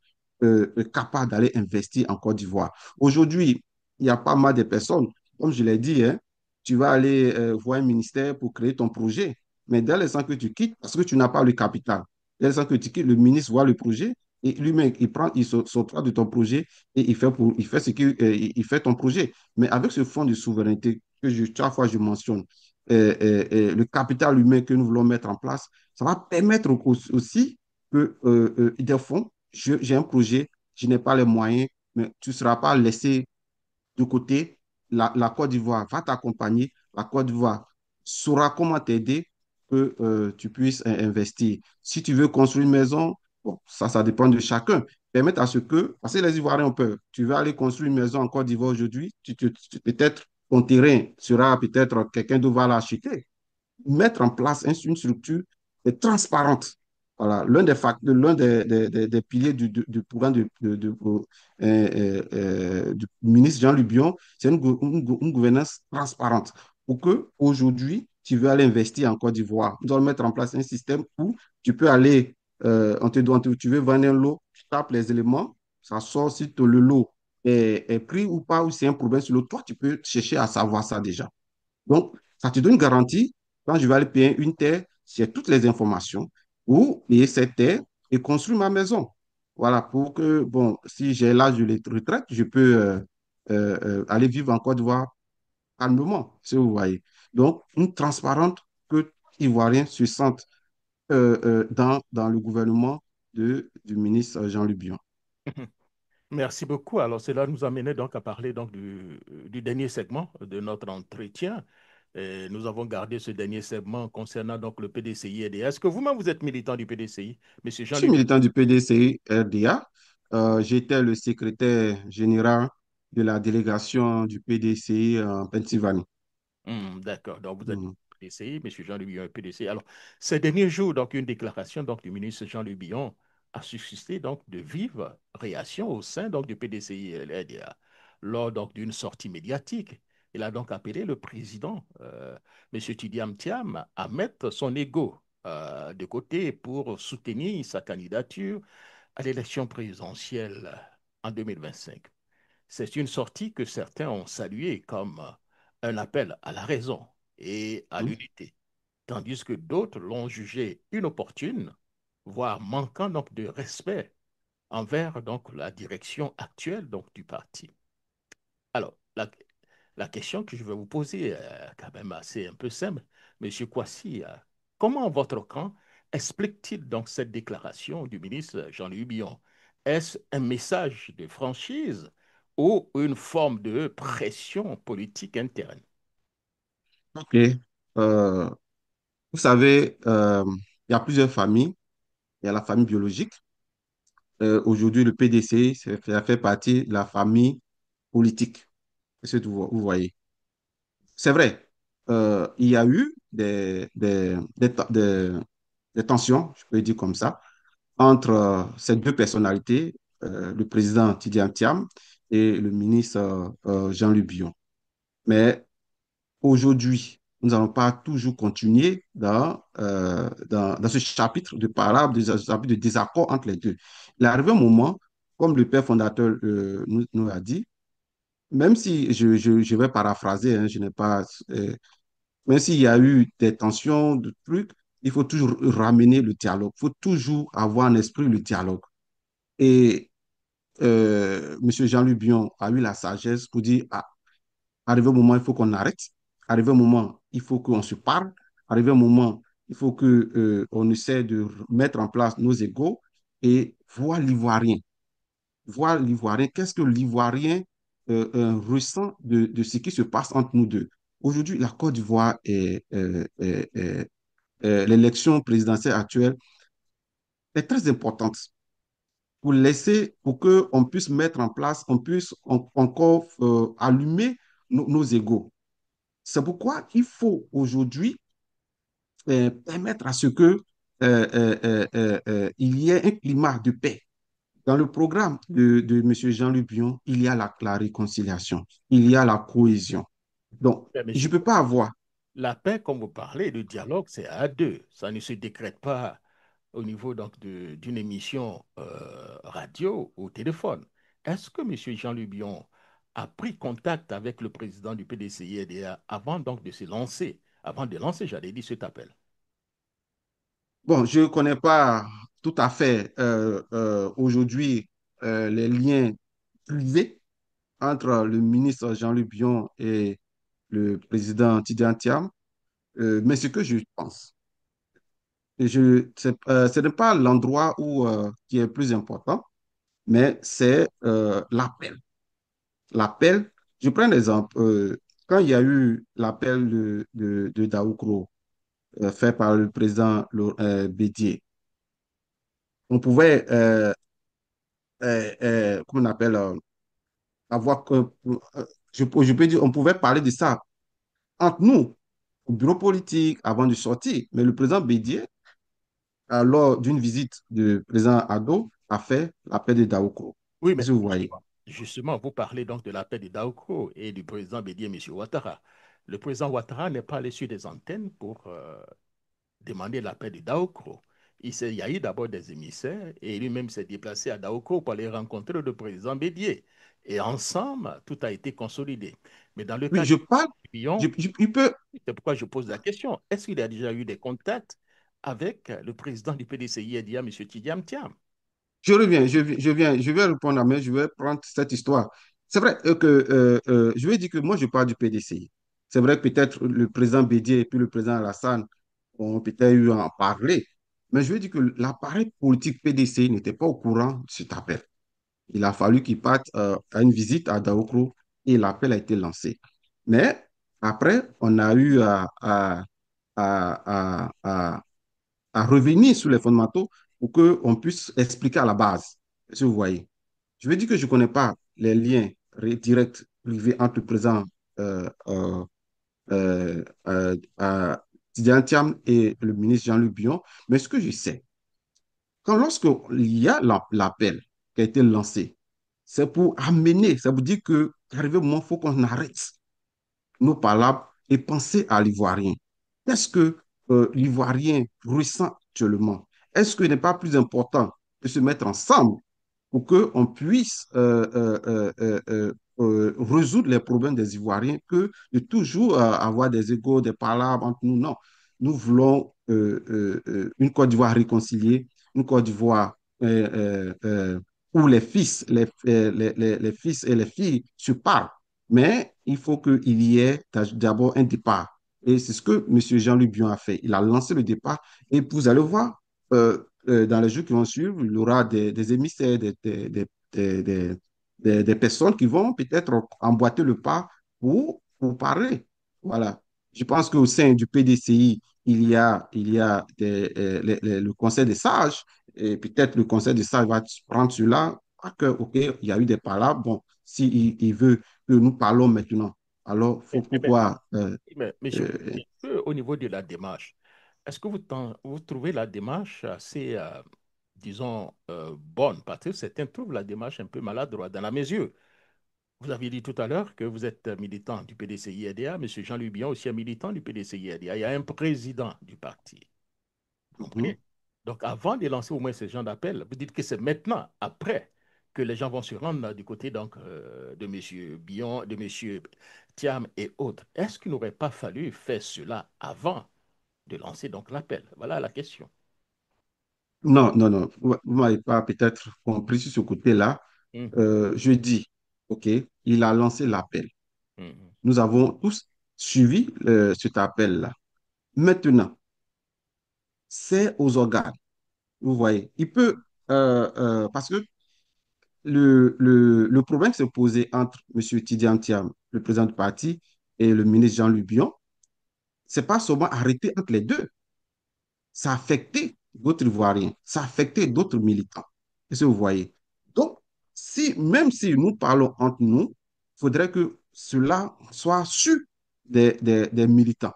capable d'aller investir en Côte d'Ivoire. Aujourd'hui, il y a pas mal de personnes, comme je l'ai dit, hein, tu vas aller voir un ministère pour créer ton projet, mais dès l'instant que tu quittes, parce que tu n'as pas le capital, dès l'instant que tu quittes, le ministre voit le projet et lui-même, il s'octroie de ton projet et il fait il fait ton projet. Mais avec ce fonds de souveraineté chaque fois je mentionne, le capital humain que nous voulons mettre en place, ça va permettre aussi que des fonds, j'ai un projet, je n'ai pas les moyens, mais tu ne seras pas laissé de côté. La Côte d'Ivoire va t'accompagner. La Côte d'Ivoire saura comment t'aider que tu puisses investir. Si tu veux construire une maison, bon, ça dépend de chacun. Permettre à ce que, parce que les Ivoiriens ont peur, tu vas aller construire une maison en Côte d'Ivoire aujourd'hui, peut-être ton terrain sera peut-être quelqu'un d'autre va l'acheter. Mettre en place une structure transparente. Voilà, l'un des piliers du programme du ministre Jean Lubion, c'est une gouvernance transparente. Pour que aujourd'hui, tu veux aller investir en Côte d'Ivoire, nous allons mettre en place un système où tu peux aller, tu veux vendre un lot, tu tapes les éléments, ça sort si le lot est pris ou pas, ou c'est un problème sur le toi, tu peux chercher à savoir ça déjà. Donc, ça te donne une garantie. Quand je vais aller payer une terre, j'ai toutes les informations pour payer cette terre et construire ma maison. Voilà, pour que, bon, si j'ai l'âge de la retraite, je peux aller vivre en Côte d'Ivoire calmement, si vous voyez. Donc, une transparente que les Ivoiriens se sentent dans le gouvernement du ministre Jean-Luc Bion. Merci beaucoup. Alors, cela nous amenait donc à parler donc du dernier segment de notre entretien. Et nous avons gardé ce dernier segment concernant donc le PDCI-RDA. Est-ce que vous-même vous êtes militant du PDCI, Monsieur Je suis Jean-Luc? militant du PDCI RDA. j'étais le secrétaire général de la délégation du PDCI en Pennsylvanie. D'accord. Donc, vous êtes Mhm. PDCI, M. Jean-Louis Billon est PDCI. Alors, ces derniers jours, donc, une déclaration donc, du ministre Jean-Louis Billon a suscité donc, de vives réactions au sein donc, du PDCI LDA. Lors donc, d'une sortie médiatique, il a donc appelé le président, M. Tidiam Thiam, à mettre son ego de côté pour soutenir sa candidature à l'élection présidentielle en 2025. C'est une sortie que certains ont saluée comme un appel à la raison et à Mhm. l'unité, tandis que d'autres l'ont jugée inopportune, voire manquant donc de respect envers donc la direction actuelle donc du parti. Alors, la question que je vais vous poser est quand même assez un peu simple. Monsieur Kwasi, comment votre camp explique-t-il donc cette déclaration du ministre Jean-Louis Billon? Est-ce un message de franchise ou une forme de pression politique interne? OK. Euh, Vous savez, il y a plusieurs familles. Il y a la famille biologique. Aujourd'hui, le PDC, ça fait partie de la famille politique. Est-ce que vous voyez? C'est vrai, il y a eu des tensions, je peux dire comme ça, entre ces deux personnalités, le président Tidiane Thiam et le ministre Jean-Luc Billon. Mais aujourd'hui, nous n'allons pas toujours continuer dans ce chapitre de parabole, ce chapitre de désaccord entre les deux. Il est arrivé un moment, comme le père fondateur nous l'a dit, même si je vais paraphraser, hein, je n'ai pas, même s'il y a eu des tensions, de trucs, il faut toujours ramener le dialogue. Il faut toujours avoir en esprit le dialogue. Et M. Jean-Luc Bion a eu la sagesse pour dire, ah, arrivé au moment, il faut qu'on arrête. Arrivé au moment, il faut qu'on se parle. Arrivé au moment, il faut que, on essaie de mettre en place nos égaux et voir l'Ivoirien. Voir l'Ivoirien. Qu'est-ce que l'Ivoirien ressent de ce qui se passe entre nous deux? Aujourd'hui, la Côte d'Ivoire l'élection présidentielle actuelle est très importante pour laisser, pour qu'on puisse mettre en place, on puisse encore allumer nos égaux. C'est pourquoi il faut aujourd'hui permettre à ce que il y ait un climat de paix. Dans le programme de M. Jean-Luc Bion, il y a la réconciliation, il y a la cohésion. Donc, je Monsieur, ne peux pas avoir. la paix, comme vous parlez, le dialogue, c'est à deux. Ça ne se décrète pas au niveau donc d'une émission radio ou téléphone. Est-ce que M. Jean-Luc Bion a pris contact avec le président du PDCI-EDA avant donc de se lancer, avant de lancer, j'allais dire, cet appel? Bon, je ne connais pas tout à fait aujourd'hui les liens privés entre le ministre Jean-Luc Bion et le président Tidiane Thiam, mais ce que je pense, ce n'est pas l'endroit qui est plus important, mais c'est l'appel. L'appel, je prends un exemple. Quand il y a eu l'appel de Daoukro fait par le président Bédier, on pouvait, comment on appelle, avoir, je peux dire, on pouvait parler de ça entre nous, au bureau politique, avant de sortir. Mais le président Bédier, lors d'une visite du président Ado, a fait l'appel de Daoukro. Oui, mais Est-ce que vous voyez? justement, vous parlez donc de l'appel de Daoko et du président Bédier, M. Ouattara. Le président Ouattara n'est pas allé sur des antennes pour demander l'appel de Daoko. Il y a eu d'abord des émissaires et lui-même s'est déplacé à Daoko pour aller rencontrer le président Bédier. Et ensemble, tout a été consolidé. Mais dans le Oui, cas de je parle, Lyon, il peut, c'est pourquoi je pose la question. Est-ce qu'il a déjà eu des contacts avec le président du PDCI, M. Tidiam Thiam? je vais répondre, mais je vais prendre cette histoire. C'est vrai que je vais dire que moi, je parle du PDCI. C'est vrai que peut-être le président Bédier et puis le président Alassane ont peut-être eu à en parler, mais je veux dire que l'appareil politique PDCI n'était pas au courant de cet appel. Il a fallu qu'il parte à une visite à Daoukro et l'appel a été lancé. Mais après, on a eu à, à, à revenir sur les fondamentaux pour qu'on puisse expliquer à la base, si vous voyez. Je veux dire que je ne connais pas les liens directs privés entre le président euh, euh, Tidjane Thiam et le ministre Jean-Luc Bion, mais ce que je sais, lorsqu'il y a l'appel qui a été lancé, c'est pour amener, ça veut dire que, arrivé au moment, il faut qu'on arrête nos palabres et penser à l'Ivoirien. Qu'est-ce que l'Ivoirien ressent actuellement? Est-ce qu'il n'est pas plus important de se mettre ensemble pour qu'on puisse résoudre les problèmes des Ivoiriens que de toujours avoir des égos, des palabres entre nous? Non. Nous voulons une Côte d'Ivoire réconciliée, une Côte d'Ivoire où les fils, les fils et les filles se parlent. Mais il faut qu'il y ait d'abord un départ. Et c'est ce que M. Jean-Luc Bion a fait. Il a lancé le départ et vous allez voir, dans les jours qui vont suivre, il y aura des émissaires, des personnes qui vont peut-être emboîter le pas pour parler. Voilà. Je pense qu'au sein du PDCI, il y a le conseil des sages, et peut-être le conseil des sages va prendre cela, que, OK, il y a eu des palabres, bon, s'il il veut que nous parlons maintenant, alors faut, Mais, pourquoi monsieur, euh, au niveau de la démarche, est-ce que vous trouvez la démarche assez, disons, bonne? Parce que certains trouvent la démarche un peu maladroite dans la mesure. Vous aviez dit tout à l'heure que vous êtes militant du PDCI-RDA. Monsieur Jean-Louis Bion aussi est militant du PDCI-RDA. Il y a un président du parti. Vous mhm. comprenez? Donc, avant de lancer au moins ce genre d'appel, vous dites que c'est maintenant, après, que les gens vont se rendre du côté donc, de M. Bion, de M. Thiam et autres. Est-ce qu'il n'aurait pas fallu faire cela avant de lancer donc l'appel? Voilà la question. Non, non, non, vous ne m'avez pas peut-être compris sur ce côté-là. Mhm, Je dis, OK, il a lancé l'appel. mhm. Nous avons tous suivi cet appel-là. Maintenant, c'est aux organes. Vous voyez, il peut, parce que le problème s'est posé entre M. Tidiane Thiam, le président du parti, et le ministre Jean-Luc Bion. C'est pas seulement arrêté entre les deux. Ça a affecté d'autres Ivoiriens, ça a affecté d'autres militants. Est-ce que vous voyez? Donc, même si nous parlons entre nous, il faudrait que cela soit su des militants.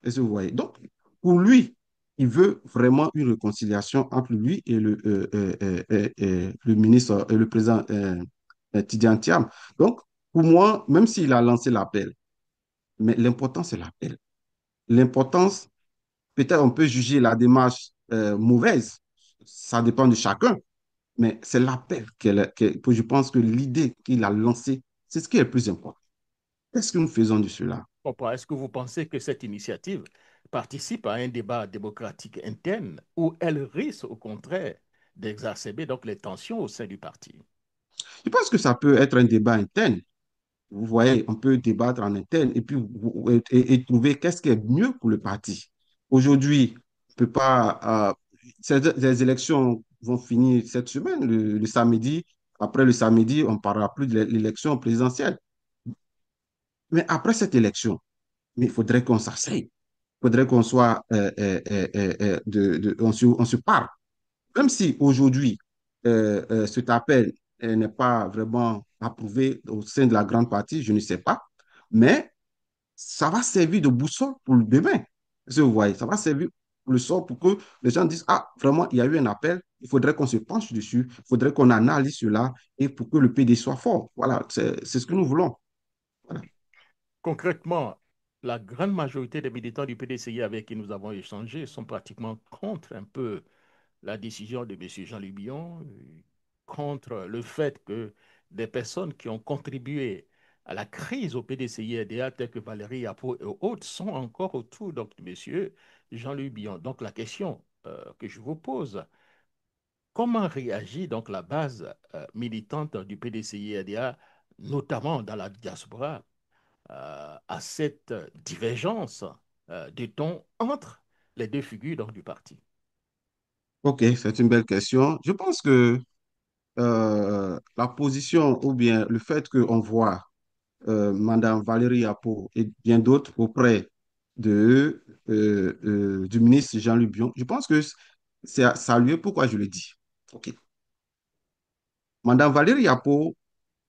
Est-ce que vous voyez? Donc, pour lui, il veut vraiment une réconciliation entre lui et le ministre, le président Tidiane Thiam. Donc, pour moi, même s'il a lancé l'appel, mais l'important, c'est l'appel. L'importance, peut-être on peut juger la démarche mauvaise, ça dépend de chacun, mais c'est l'appel que je pense que l'idée qu'il a lancée, c'est ce qui est le plus important. Qu'est-ce que nous faisons de cela? Comprends. Est-ce que vous pensez que cette initiative participe à un débat démocratique interne ou elle risque au contraire d'exacerber donc les tensions au sein du parti? Je pense que ça peut être un débat interne. Vous voyez, on peut débattre en interne et puis et trouver qu'est-ce qui est mieux pour le parti. Aujourd'hui, on peut pas. Les élections vont finir cette semaine, le samedi. Après le samedi, on ne parlera plus de l'élection présidentielle. Mais après cette élection, mais il faudrait qu'on s'asseye. Il faudrait qu'on soit, on se parle. Même si aujourd'hui, cet appel n'est pas vraiment approuvé au sein de la grande partie, je ne sais pas, mais ça va servir de boussole pour le demain. Si vous voyez, ça va servir le sort pour que les gens disent, ah, vraiment, il y a eu un appel, il faudrait qu'on se penche dessus, il faudrait qu'on analyse cela et pour que le PD soit fort. Voilà, c'est ce que nous voulons. Voilà. Concrètement, la grande majorité des militants du PDCI avec qui nous avons échangé sont pratiquement contre un peu la décision de M. Jean-Luc Bion, contre le fait que des personnes qui ont contribué à la crise au PDCI-RDA, telles que Valérie Apo et autres, sont encore autour donc, de M. Jean-Luc Bion. Donc la question que je vous pose, comment réagit donc la base militante du PDCI-RDA, notamment dans la diaspora, à cette divergence de ton entre les deux figures donc, du parti? OK, c'est une belle question. Je pense que la position ou bien le fait qu'on voit Madame Valérie Apo et bien d'autres auprès du ministre Jean-Luc Bion, je pense que c'est à saluer. Pourquoi je le dis? OK. Madame Valérie Yapo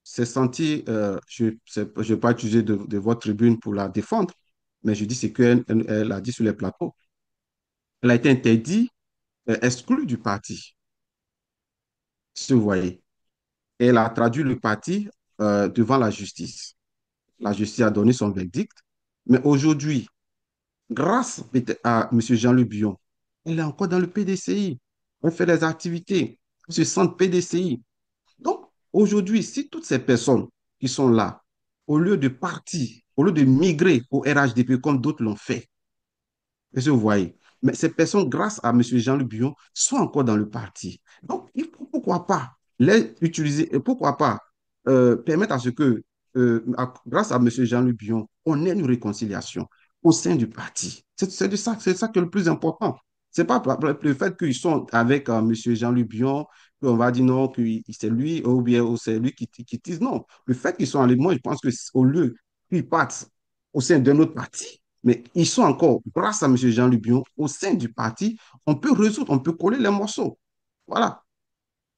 s'est sentie, je ne vais pas utiliser de votre tribune pour la défendre, mais je dis ce qu'elle a dit sur les plateaux. Elle a été interdite, exclue du parti, si vous voyez. Et elle a traduit le parti devant la justice. La justice a donné son verdict. Mais aujourd'hui, grâce à M. Jean-Luc Bion, elle est encore dans le PDCI. Elle fait des activités. Elle se sent PDCI. Donc, aujourd'hui, si toutes ces personnes qui sont là, au lieu de partir, au lieu de migrer au RHDP comme d'autres l'ont fait, est-ce que vous voyez? Mais ces personnes, grâce à M. Jean-Luc Bion, sont encore dans le parti. Donc, pourquoi pas les utiliser, pourquoi pas permettre à ce que, grâce à M. Jean-Luc Bion, on ait une réconciliation au sein du parti. C'est ça qui est le plus important. C'est pas le fait qu'ils sont avec M. Jean-Luc Bion, qu'on va dire non, que c'est lui, ou bien c'est lui qui tise. Non, le fait qu'ils sont allés, moi, je pense qu'au lieu qu'ils partent au sein d'un autre parti, mais ils sont encore, grâce à M. Jean-Luc Bion, au sein du parti, on peut résoudre, on peut coller les morceaux. Voilà.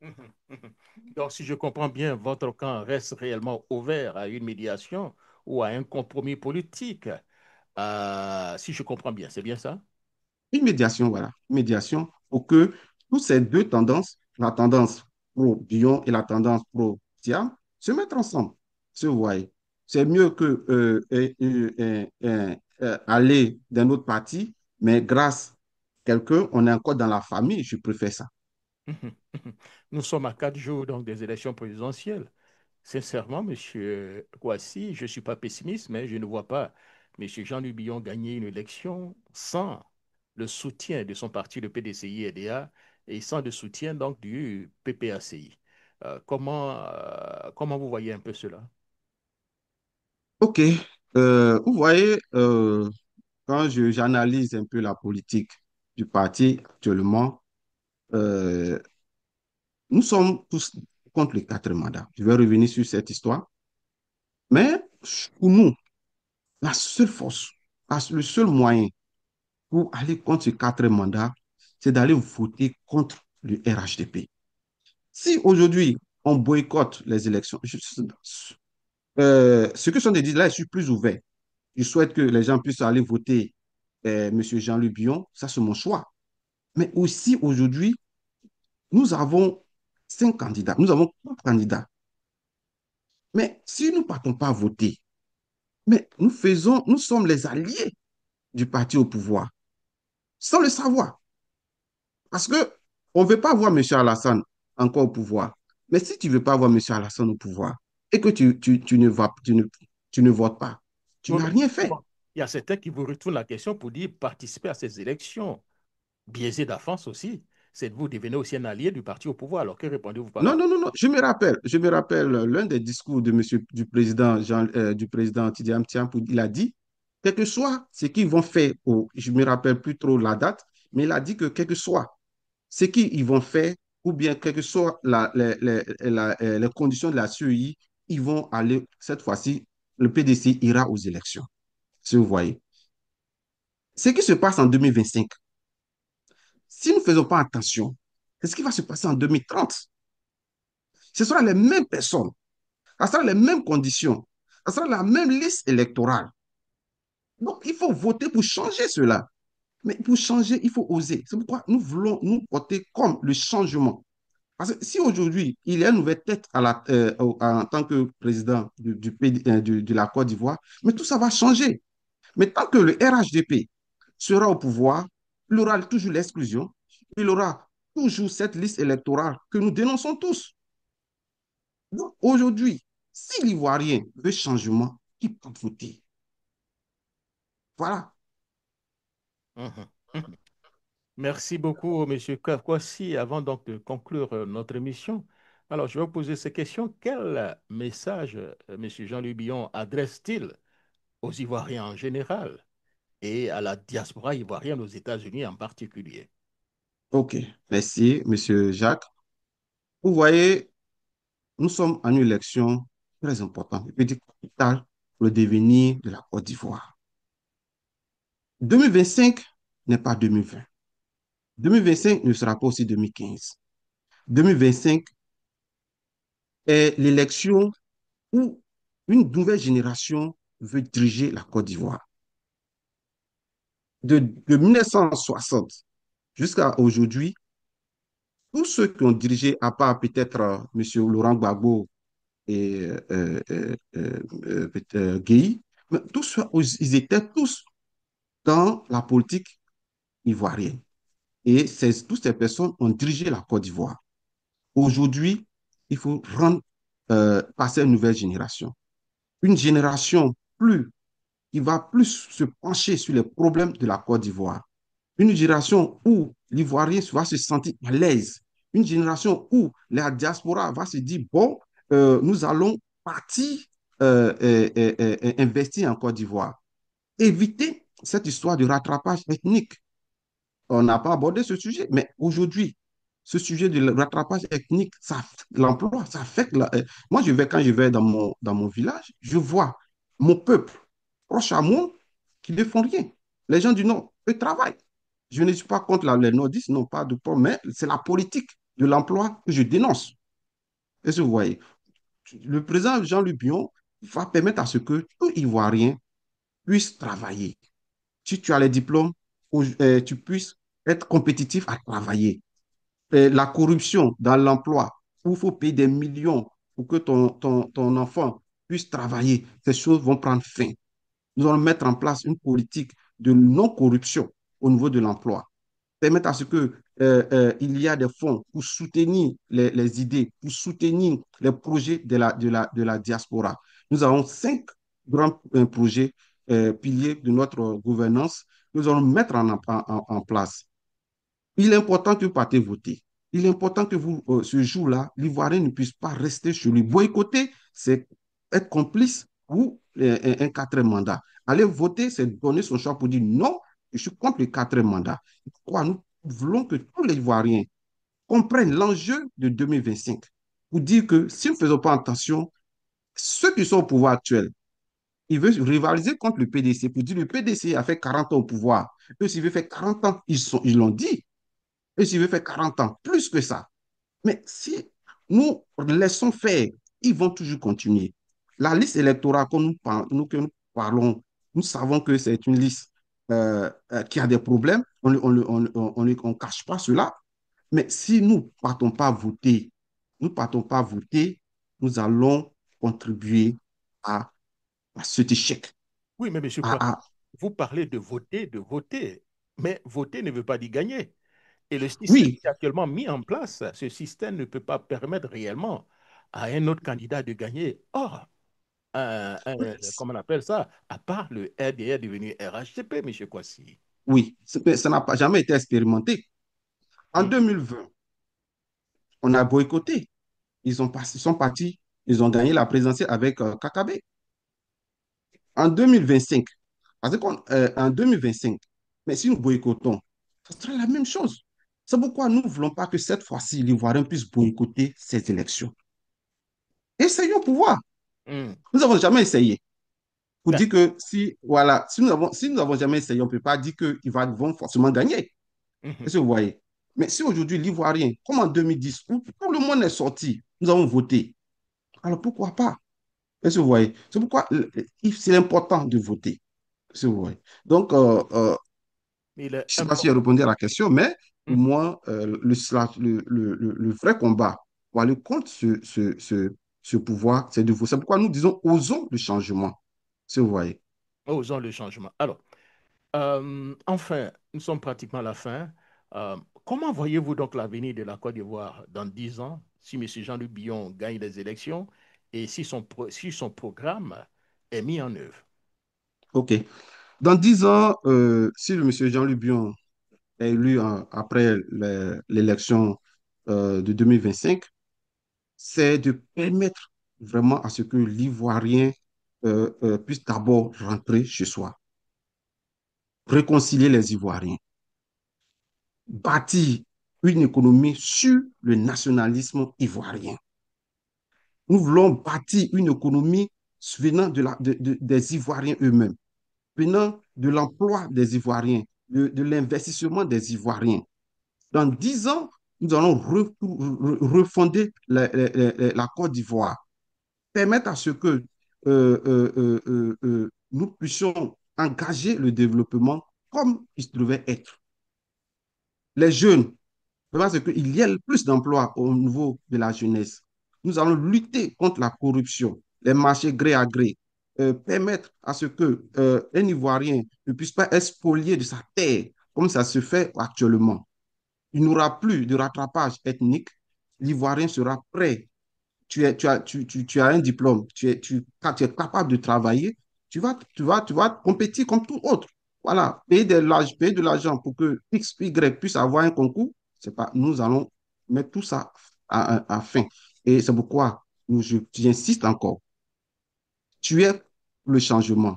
Mhm, mhm. Donc, si je comprends bien, votre camp reste réellement ouvert à une médiation ou à un compromis politique. Si je comprends bien, c'est bien ça? Une médiation, voilà. Une médiation pour que toutes ces deux tendances, la tendance pro-Bion et la tendance pro-Tiam, se mettent ensemble. Se voient. C'est mieux que aller d'un autre parti, mais grâce à quelqu'un, on est encore dans la famille. Je préfère ça. Mhm, mhm. Nous sommes à 4 jours donc des élections présidentielles. Sincèrement, Monsieur Kouassi, je ne suis pas pessimiste, mais je ne vois pas Monsieur Jean-Luc Billon gagner une élection sans le soutien de son parti, le PDCI-EDA, et sans le soutien donc du PPACI. Comment vous voyez un peu cela? OK. Vous voyez, quand j'analyse un peu la politique du parti actuellement, euh, nous sommes tous contre les 4 mandats. Je vais revenir sur cette histoire. Mais pour nous, la seule force, le seul moyen pour aller contre ces 4 mandats, c'est d'aller voter contre le RHDP. Si aujourd'hui, on boycotte les élections, ce que sont des dit là, je suis plus ouvert. Je souhaite que les gens puissent aller voter M. Jean-Luc Bion, ça c'est mon choix. Mais aussi aujourd'hui, nous avons 5 candidats, nous avons 4 candidats. Mais si nous ne partons pas voter, mais nous sommes les alliés du parti au pouvoir, sans le savoir. Parce que on ne veut pas voir M. Alassane encore au pouvoir. Mais si tu ne veux pas voir M. Alassane au pouvoir et que tu ne votes pas, tu Oui, n'as mais rien fait. bon, il y a certains qui vous retournent la question pour dire participer à ces élections. Biaisé d'avance aussi. C'est vous devenez aussi un allié du parti au pouvoir. Alors que répondez-vous par Non, rapport? non, non, non. Je me rappelle l'un des discours du président Tidiane Tiam, il a dit, quel que soit ce qu'ils vont faire, je me rappelle plus trop la date, mais il a dit que quel que soit ce qu'ils vont faire, ou bien quelles que soient les conditions de la CEI, ils vont aller, cette fois-ci, le PDC ira aux élections, si vous voyez. Ce qui se passe en 2025, si nous ne faisons pas attention, c'est ce qui va se passer en 2030. Ce sera les mêmes personnes, ce sera les mêmes conditions, ce sera la même liste électorale. Donc, il faut voter pour changer cela. Mais pour changer, il faut oser. C'est pourquoi nous voulons nous porter comme le changement. Parce que si aujourd'hui, il y a une nouvelle tête en tant que président de la Côte d'Ivoire, mais tout ça va changer. Mais tant que le RHDP sera au pouvoir, il aura toujours l'exclusion, il aura toujours cette liste électorale que nous dénonçons tous. Donc aujourd'hui, si l'Ivoirien veut changement, il peut voter. Voilà. Mhm, mhm. Merci beaucoup, Monsieur Kwasi. Avant donc de conclure notre émission, alors je vais vous poser ces questions. Quel message Monsieur Jean-Louis Billon adresse-t-il aux Ivoiriens en général et à la diaspora ivoirienne aux États-Unis en particulier? OK. Merci, Monsieur Jacques. Vous voyez, nous sommes en une élection très importante, je peux dire capitale pour le devenir de la Côte d'Ivoire. 2025 n'est pas 2020. 2025 ne sera pas aussi 2015. 2025 est l'élection où une nouvelle génération veut diriger la Côte d'Ivoire. De 1960 jusqu'à aujourd'hui, tous ceux qui ont dirigé, à part peut-être M. Laurent Gbagbo et Guèye, mais tous, ils étaient tous dans la politique ivoirienne. Et toutes ces personnes ont dirigé la Côte d'Ivoire. Aujourd'hui, il faut rendre passer une nouvelle génération. Une génération qui va plus se pencher sur les problèmes de la Côte d'Ivoire. Une génération où l'Ivoirien va se sentir à l'aise. Une génération où la diaspora va se dire, bon, nous allons partir investir en Côte d'Ivoire. Éviter cette histoire de rattrapage ethnique. On n'a pas abordé ce sujet, mais aujourd'hui, ce sujet de rattrapage ethnique, ça, l'emploi, ça affecte. Moi, quand je vais dans mon village, je vois mon peuple proche à moi qui ne font rien. Les gens du Nord, eux, travaillent. Je ne suis pas contre les nordistes, non pas de problème, mais c'est la politique de l'emploi que je dénonce. Est-ce que vous voyez? Le président Jean-Luc Bion va permettre à ce que tout Ivoirien puisse travailler. Si tu as les diplômes, tu puisses être compétitif à travailler. La corruption dans l'emploi, où il faut payer des millions pour que ton enfant puisse travailler, ces choses vont prendre fin. Nous allons mettre en place une politique de non-corruption au niveau de l'emploi. Permettre à ce que il y a des fonds pour soutenir les idées, pour soutenir les projets de la diaspora. Nous avons 5 grands projets piliers de notre gouvernance. Nous allons mettre en place. Il est important que vous partez voter. Il est important que vous, ce jour-là, l'Ivoirien ne puisse pas rester chez lui. Boycotter, c'est être complice ou un quatrième mandat. Aller voter, c'est donner son choix pour dire non, je suis contre le quatrième mandat. Pourquoi nous voulons que tous les Ivoiriens comprennent l'enjeu de 2025 pour dire que si nous ne faisons pas attention, ceux qui sont au pouvoir actuel, ils veulent rivaliser contre le PDC pour dire que le PDC a fait 40 ans au pouvoir. Eux, s'ils veulent faire 40 ans, ils l'ont dit. Et s'il veut faire 40 ans, plus que ça. Mais si nous laissons faire, ils vont toujours continuer. La liste électorale que nous parlons, nous savons que c'est une liste qui a des problèmes. On ne cache pas cela. Mais si nous ne partons pas voter, nous partons pas voter, nous allons contribuer à, à cet échec. Oui, mais monsieur Kwasi, À... vous parlez de voter. Mais voter ne veut pas dire gagner. Et le système Oui, qui est actuellement mis en place, ce système ne peut pas permettre réellement à un autre candidat de gagner. Or, comment on appelle ça? À part le RDR devenu RHCP, M. Kwasi. oui, ça n'a pas jamais été expérimenté. En Hmm. 2020, on a boycotté. Ils sont partis, ils ont gagné la présidentielle avec Kakabe. En 2025, parce qu'en 2025, mais si nous boycottons, ce sera la même chose. C'est pourquoi nous ne voulons pas que cette fois-ci, l'Ivoirien puisse boycotter ces élections. Essayons pour voir. Hmm. Nous n'avons jamais essayé. Pour Ben, dire que voilà, si nous avons jamais essayé, on ne peut pas dire qu'ils vont forcément gagner. mhm. Est-ce que vous voyez? Mais si aujourd'hui, l'Ivoirien, comme en 2010, où tout le monde est sorti, nous avons voté, alors pourquoi pas? Est-ce que vous voyez? C'est pourquoi c'est important de voter. Est-ce que vous voyez? Donc, Il est je ne sais pas si j'ai important. répondu à la question, mais pour Mhm. moi, le vrai combat pour aller contre ce pouvoir, c'est de vous. C'est pourquoi nous disons osons le changement. Si vous voyez. Osons le changement. Alors, enfin, nous sommes pratiquement à la fin. Comment voyez-vous donc l'avenir de la Côte d'Ivoire dans 10 ans, si M. Jean-Luc Billon gagne les élections et si son programme est mis en œuvre? OK. Dans 10 ans, si le monsieur Jean-Luc Bion est élu après l'élection de 2025, c'est de permettre vraiment à ce que l'Ivoirien puisse d'abord rentrer chez soi, réconcilier les Ivoiriens, bâtir une économie sur le nationalisme ivoirien. Nous voulons bâtir une économie venant des Ivoiriens eux-mêmes, venant de l'emploi des Ivoiriens, de l'investissement des Ivoiriens. Dans 10 ans, nous allons refonder la Côte d'Ivoire, permettre à ce que nous puissions engager le développement comme il devait être. Les jeunes, parce qu'il y a plus d'emplois au niveau de la jeunesse. Nous allons lutter contre la corruption, les marchés gré à gré, permettre à ce que un Ivoirien ne puisse pas être spolié de sa terre, comme ça se fait actuellement. Il n'y aura plus de rattrapage ethnique. L'Ivoirien sera prêt. Tu as un diplôme, quand tu es capable de travailler, tu vas compétir comme tout autre. Voilà, payer de l'argent pour que X, Y puisse avoir un concours, c'est pas, nous allons mettre tout ça à fin. Et c'est pourquoi j'insiste encore. Tu es le changement.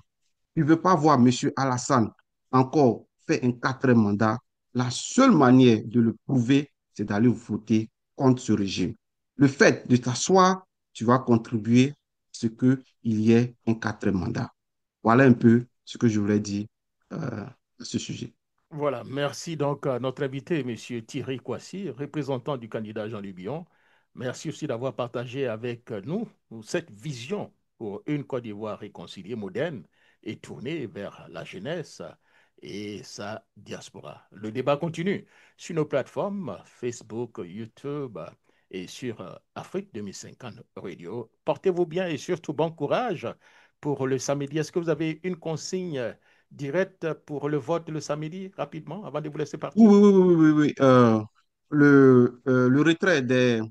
Tu ne veux pas voir M. Alassane encore faire un quatrième mandat. La seule manière de le prouver, c'est d'aller voter contre ce régime. Le fait de t'asseoir, tu vas contribuer à ce qu'il y ait un quatrième mandat. Voilà un peu ce que je voulais dire à ce sujet. Voilà, merci donc à notre invité, M. Thierry Kouassi, représentant du candidat Jean-Louis Billon. Merci aussi d'avoir partagé avec nous cette vision pour une Côte d'Ivoire réconciliée, moderne et tournée vers la jeunesse et sa diaspora. Le débat continue sur nos plateformes Facebook, YouTube et sur Afrique 2050 Radio. Portez-vous bien et surtout bon courage pour le samedi. Est-ce que vous avez une consigne direct pour le vote le samedi, rapidement, avant de vous laisser Oui, partir? oui, oui, oui, oui, oui. Le retrait des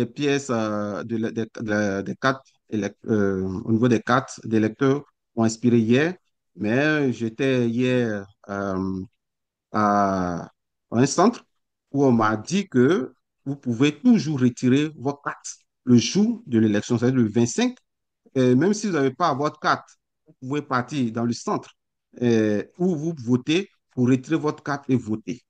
pièces des cartes au niveau des cartes des lecteurs ont inspiré hier, mais j'étais hier à un centre où on m'a dit que vous pouvez toujours retirer votre carte le jour de l'élection, c'est-à-dire le 25. Même si vous n'avez pas votre carte, vous pouvez partir dans le centre où vous votez pour retirer votre carte et voter.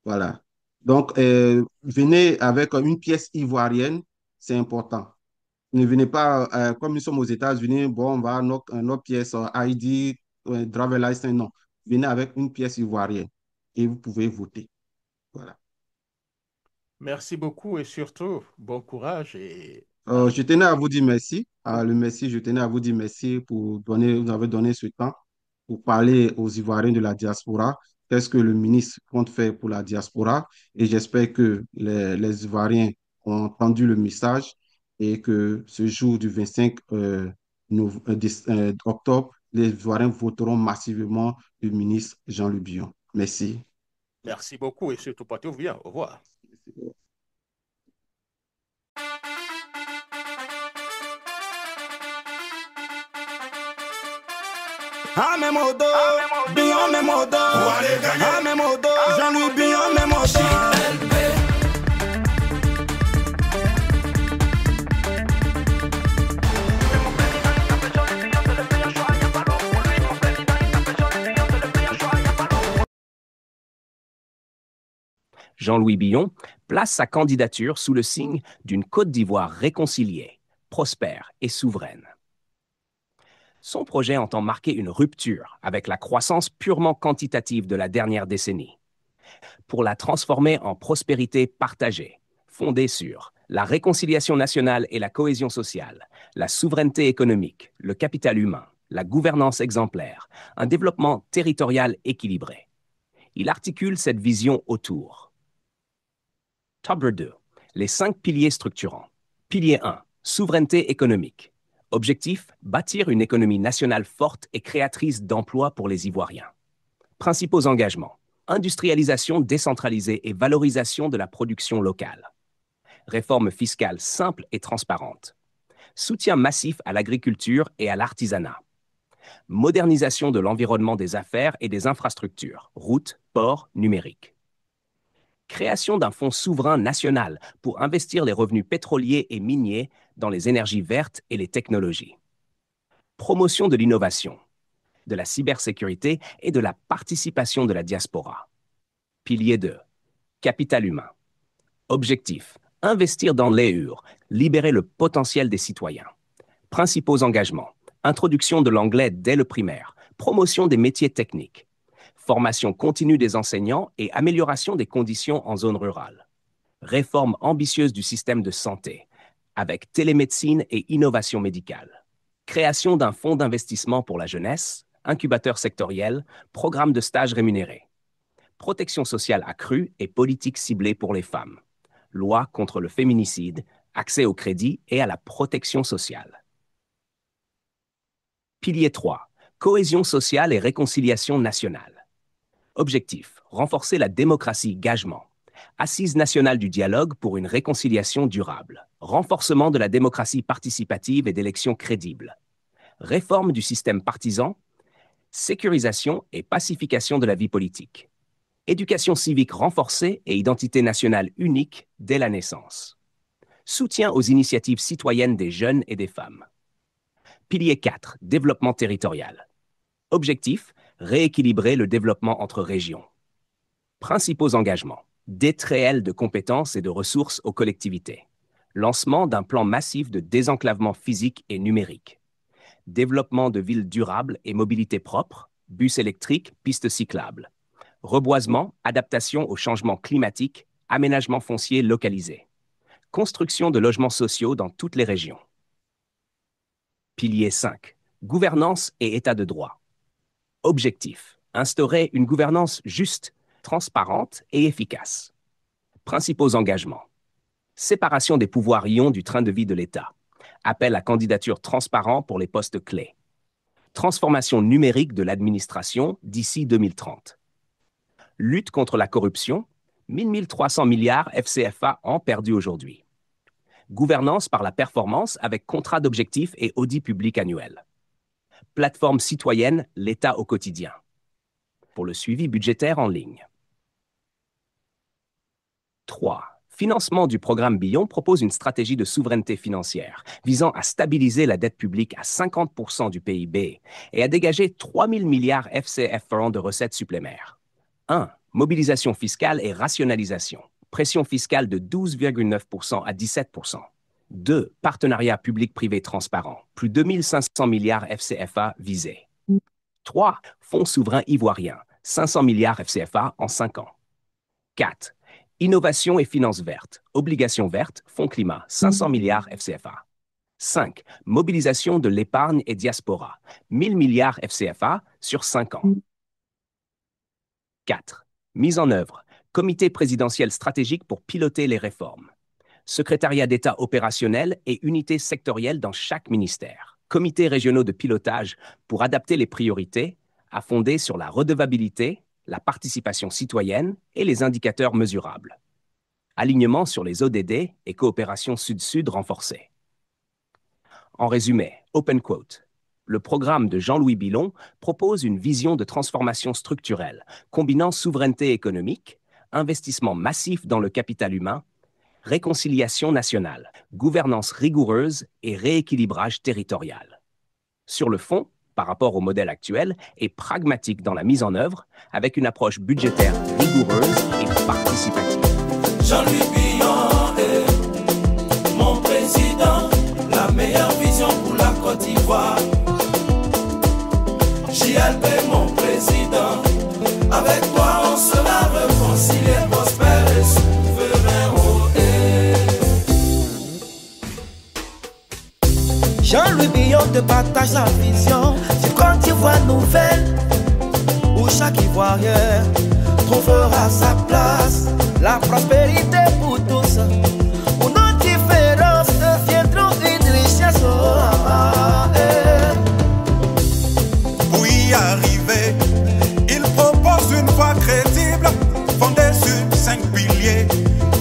Voilà. Donc, venez avec une pièce ivoirienne, c'est important. Ne venez pas, comme nous sommes aux États-Unis, bon, on va à notre pièce ID, driver license, non. Venez avec une pièce ivoirienne et vous pouvez voter. Voilà. Merci beaucoup et surtout, bon courage et Je tenais à vous dire merci. Je tenais à vous dire merci pour vous avez donné ce temps pour parler aux Ivoiriens de la diaspora. Qu'est-ce que le ministre compte faire pour la diaspora? Et j'espère que les Ivoiriens ont entendu le message et que ce jour du 25 octobre, les Ivoiriens voteront massivement le ministre Jean-Luc Bion. Merci. merci beaucoup et surtout, portez-vous bien. Au revoir. Amemodo, Bion Memodo, Amemodo, Jean-Louis Bion Memodo. Jean-Louis Billon place sa candidature sous le signe d'une Côte d'Ivoire réconciliée, prospère et souveraine. Son projet entend marquer une rupture avec la croissance purement quantitative de la dernière décennie, pour la transformer en prospérité partagée, fondée sur la réconciliation nationale et la cohésion sociale, la souveraineté économique, le capital humain, la gouvernance exemplaire, un développement territorial équilibré. Il articule cette vision autour. Table 2. Les 5 piliers structurants. Pilier 1. Souveraineté économique. Objectif, bâtir une économie nationale forte et créatrice d'emplois pour les Ivoiriens. Principaux engagements. Industrialisation décentralisée et valorisation de la production locale. Réforme fiscale simple et transparente. Soutien massif à l'agriculture et à l'artisanat. Modernisation de l'environnement des affaires et des infrastructures, routes, ports, numériques. Création d'un fonds souverain national pour investir les revenus pétroliers et miniers dans les énergies vertes et les technologies. Promotion de l'innovation, de la cybersécurité et de la participation de la diaspora. Pilier 2. Capital humain. Objectif, investir dans l'EUR, libérer le potentiel des citoyens. Principaux engagements, introduction de l'anglais dès le primaire, promotion des métiers techniques, formation continue des enseignants et amélioration des conditions en zone rurale. Réforme ambitieuse du système de santé, avec télémédecine et innovation médicale. Création d'un fonds d'investissement pour la jeunesse, incubateur sectoriel, programme de stage rémunéré. Protection sociale accrue et politique ciblée pour les femmes. Loi contre le féminicide, accès au crédit et à la protection sociale. Pilier 3. Cohésion sociale et réconciliation nationale. Objectif. Renforcer la démocratie-gagement. Assise nationale du dialogue pour une réconciliation durable. Renforcement de la démocratie participative et d'élections crédibles. Réforme du système partisan. Sécurisation et pacification de la vie politique. Éducation civique renforcée et identité nationale unique dès la naissance. Soutien aux initiatives citoyennes des jeunes et des femmes. Pilier 4. Développement territorial. Objectif. Rééquilibrer le développement entre régions. Principaux engagements. Dette réelle de compétences et de ressources aux collectivités. Lancement d'un plan massif de désenclavement physique et numérique. Développement de villes durables et mobilité propre, bus électriques, pistes cyclables. Reboisement, adaptation au changement climatique, aménagement foncier localisé. Construction de logements sociaux dans toutes les régions. Pilier 5. Gouvernance et état de droit. Objectif. Instaurer une gouvernance juste, transparente et efficace. Principaux engagements. Séparation des pouvoirs ions du train de vie de l'État. Appel à candidature transparent pour les postes clés. Transformation numérique de l'administration d'ici 2030. Lutte contre la corruption, 1300 milliards FCFA ans perdus aujourd'hui. Gouvernance par la performance avec contrat d'objectifs et audit public annuel. Plateforme citoyenne, l'État au quotidien. Pour le suivi budgétaire en ligne. 3. Financement du programme Billon propose une stratégie de souveraineté financière visant à stabiliser la dette publique à 50% du PIB et à dégager 3 000 milliards FCF par an de recettes supplémentaires. 1. Mobilisation fiscale et rationalisation. Pression fiscale de 12,9% à 17%. 2. Partenariat public-privé transparent. Plus de 2500 milliards FCFA visés. 3. Fonds souverain ivoirien. 500 milliards FCFA en 5 ans. 4. Innovation et finances vertes. Obligations vertes, fonds climat, 500 milliards FCFA. 5. Mobilisation de l'épargne et diaspora. 1000 milliards FCFA sur 5 ans. 4. Mise en œuvre. Comité présidentiel stratégique pour piloter les réformes. Secrétariat d'État opérationnel et unités sectorielles dans chaque ministère. Comités régionaux de pilotage pour adapter les priorités à fonder sur la redevabilité, la participation citoyenne et les indicateurs mesurables. Alignement sur les ODD et coopération sud-sud renforcée. En résumé, open quote, le programme de Jean-Louis Billon propose une vision de transformation structurelle, combinant souveraineté économique, investissement massif dans le capital humain, réconciliation nationale, gouvernance rigoureuse et rééquilibrage territorial. Sur le fond, par rapport au modèle actuel, et pragmatique dans la mise en œuvre, avec une approche budgétaire rigoureuse et participative. Jean-Louis Billon est mon président, la meilleure vision pour la Côte d'Ivoire. JLP mon président, avec toi on sera réconcilié, prospère et souverain. Jean-Louis Billon te partage sa vision du Côte d'Ivoire nouvelle, où chaque Ivoirien trouvera sa place, la prospérité pour tous, où nos différences deviendront une richesse. Pour y arriver, il propose une voie crédible, fondée sur 5 piliers,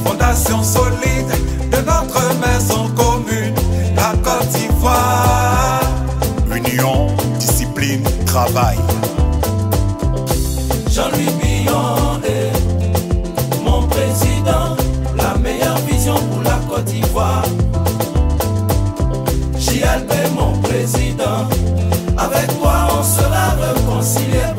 fondation solide de notre maison commune, la Côte d'Ivoire. Union, discipline, travail. Jean-Louis Billon est mon président, la meilleure vision pour la Côte d'Ivoire. JLP mon président, avec toi on sera réconcilié.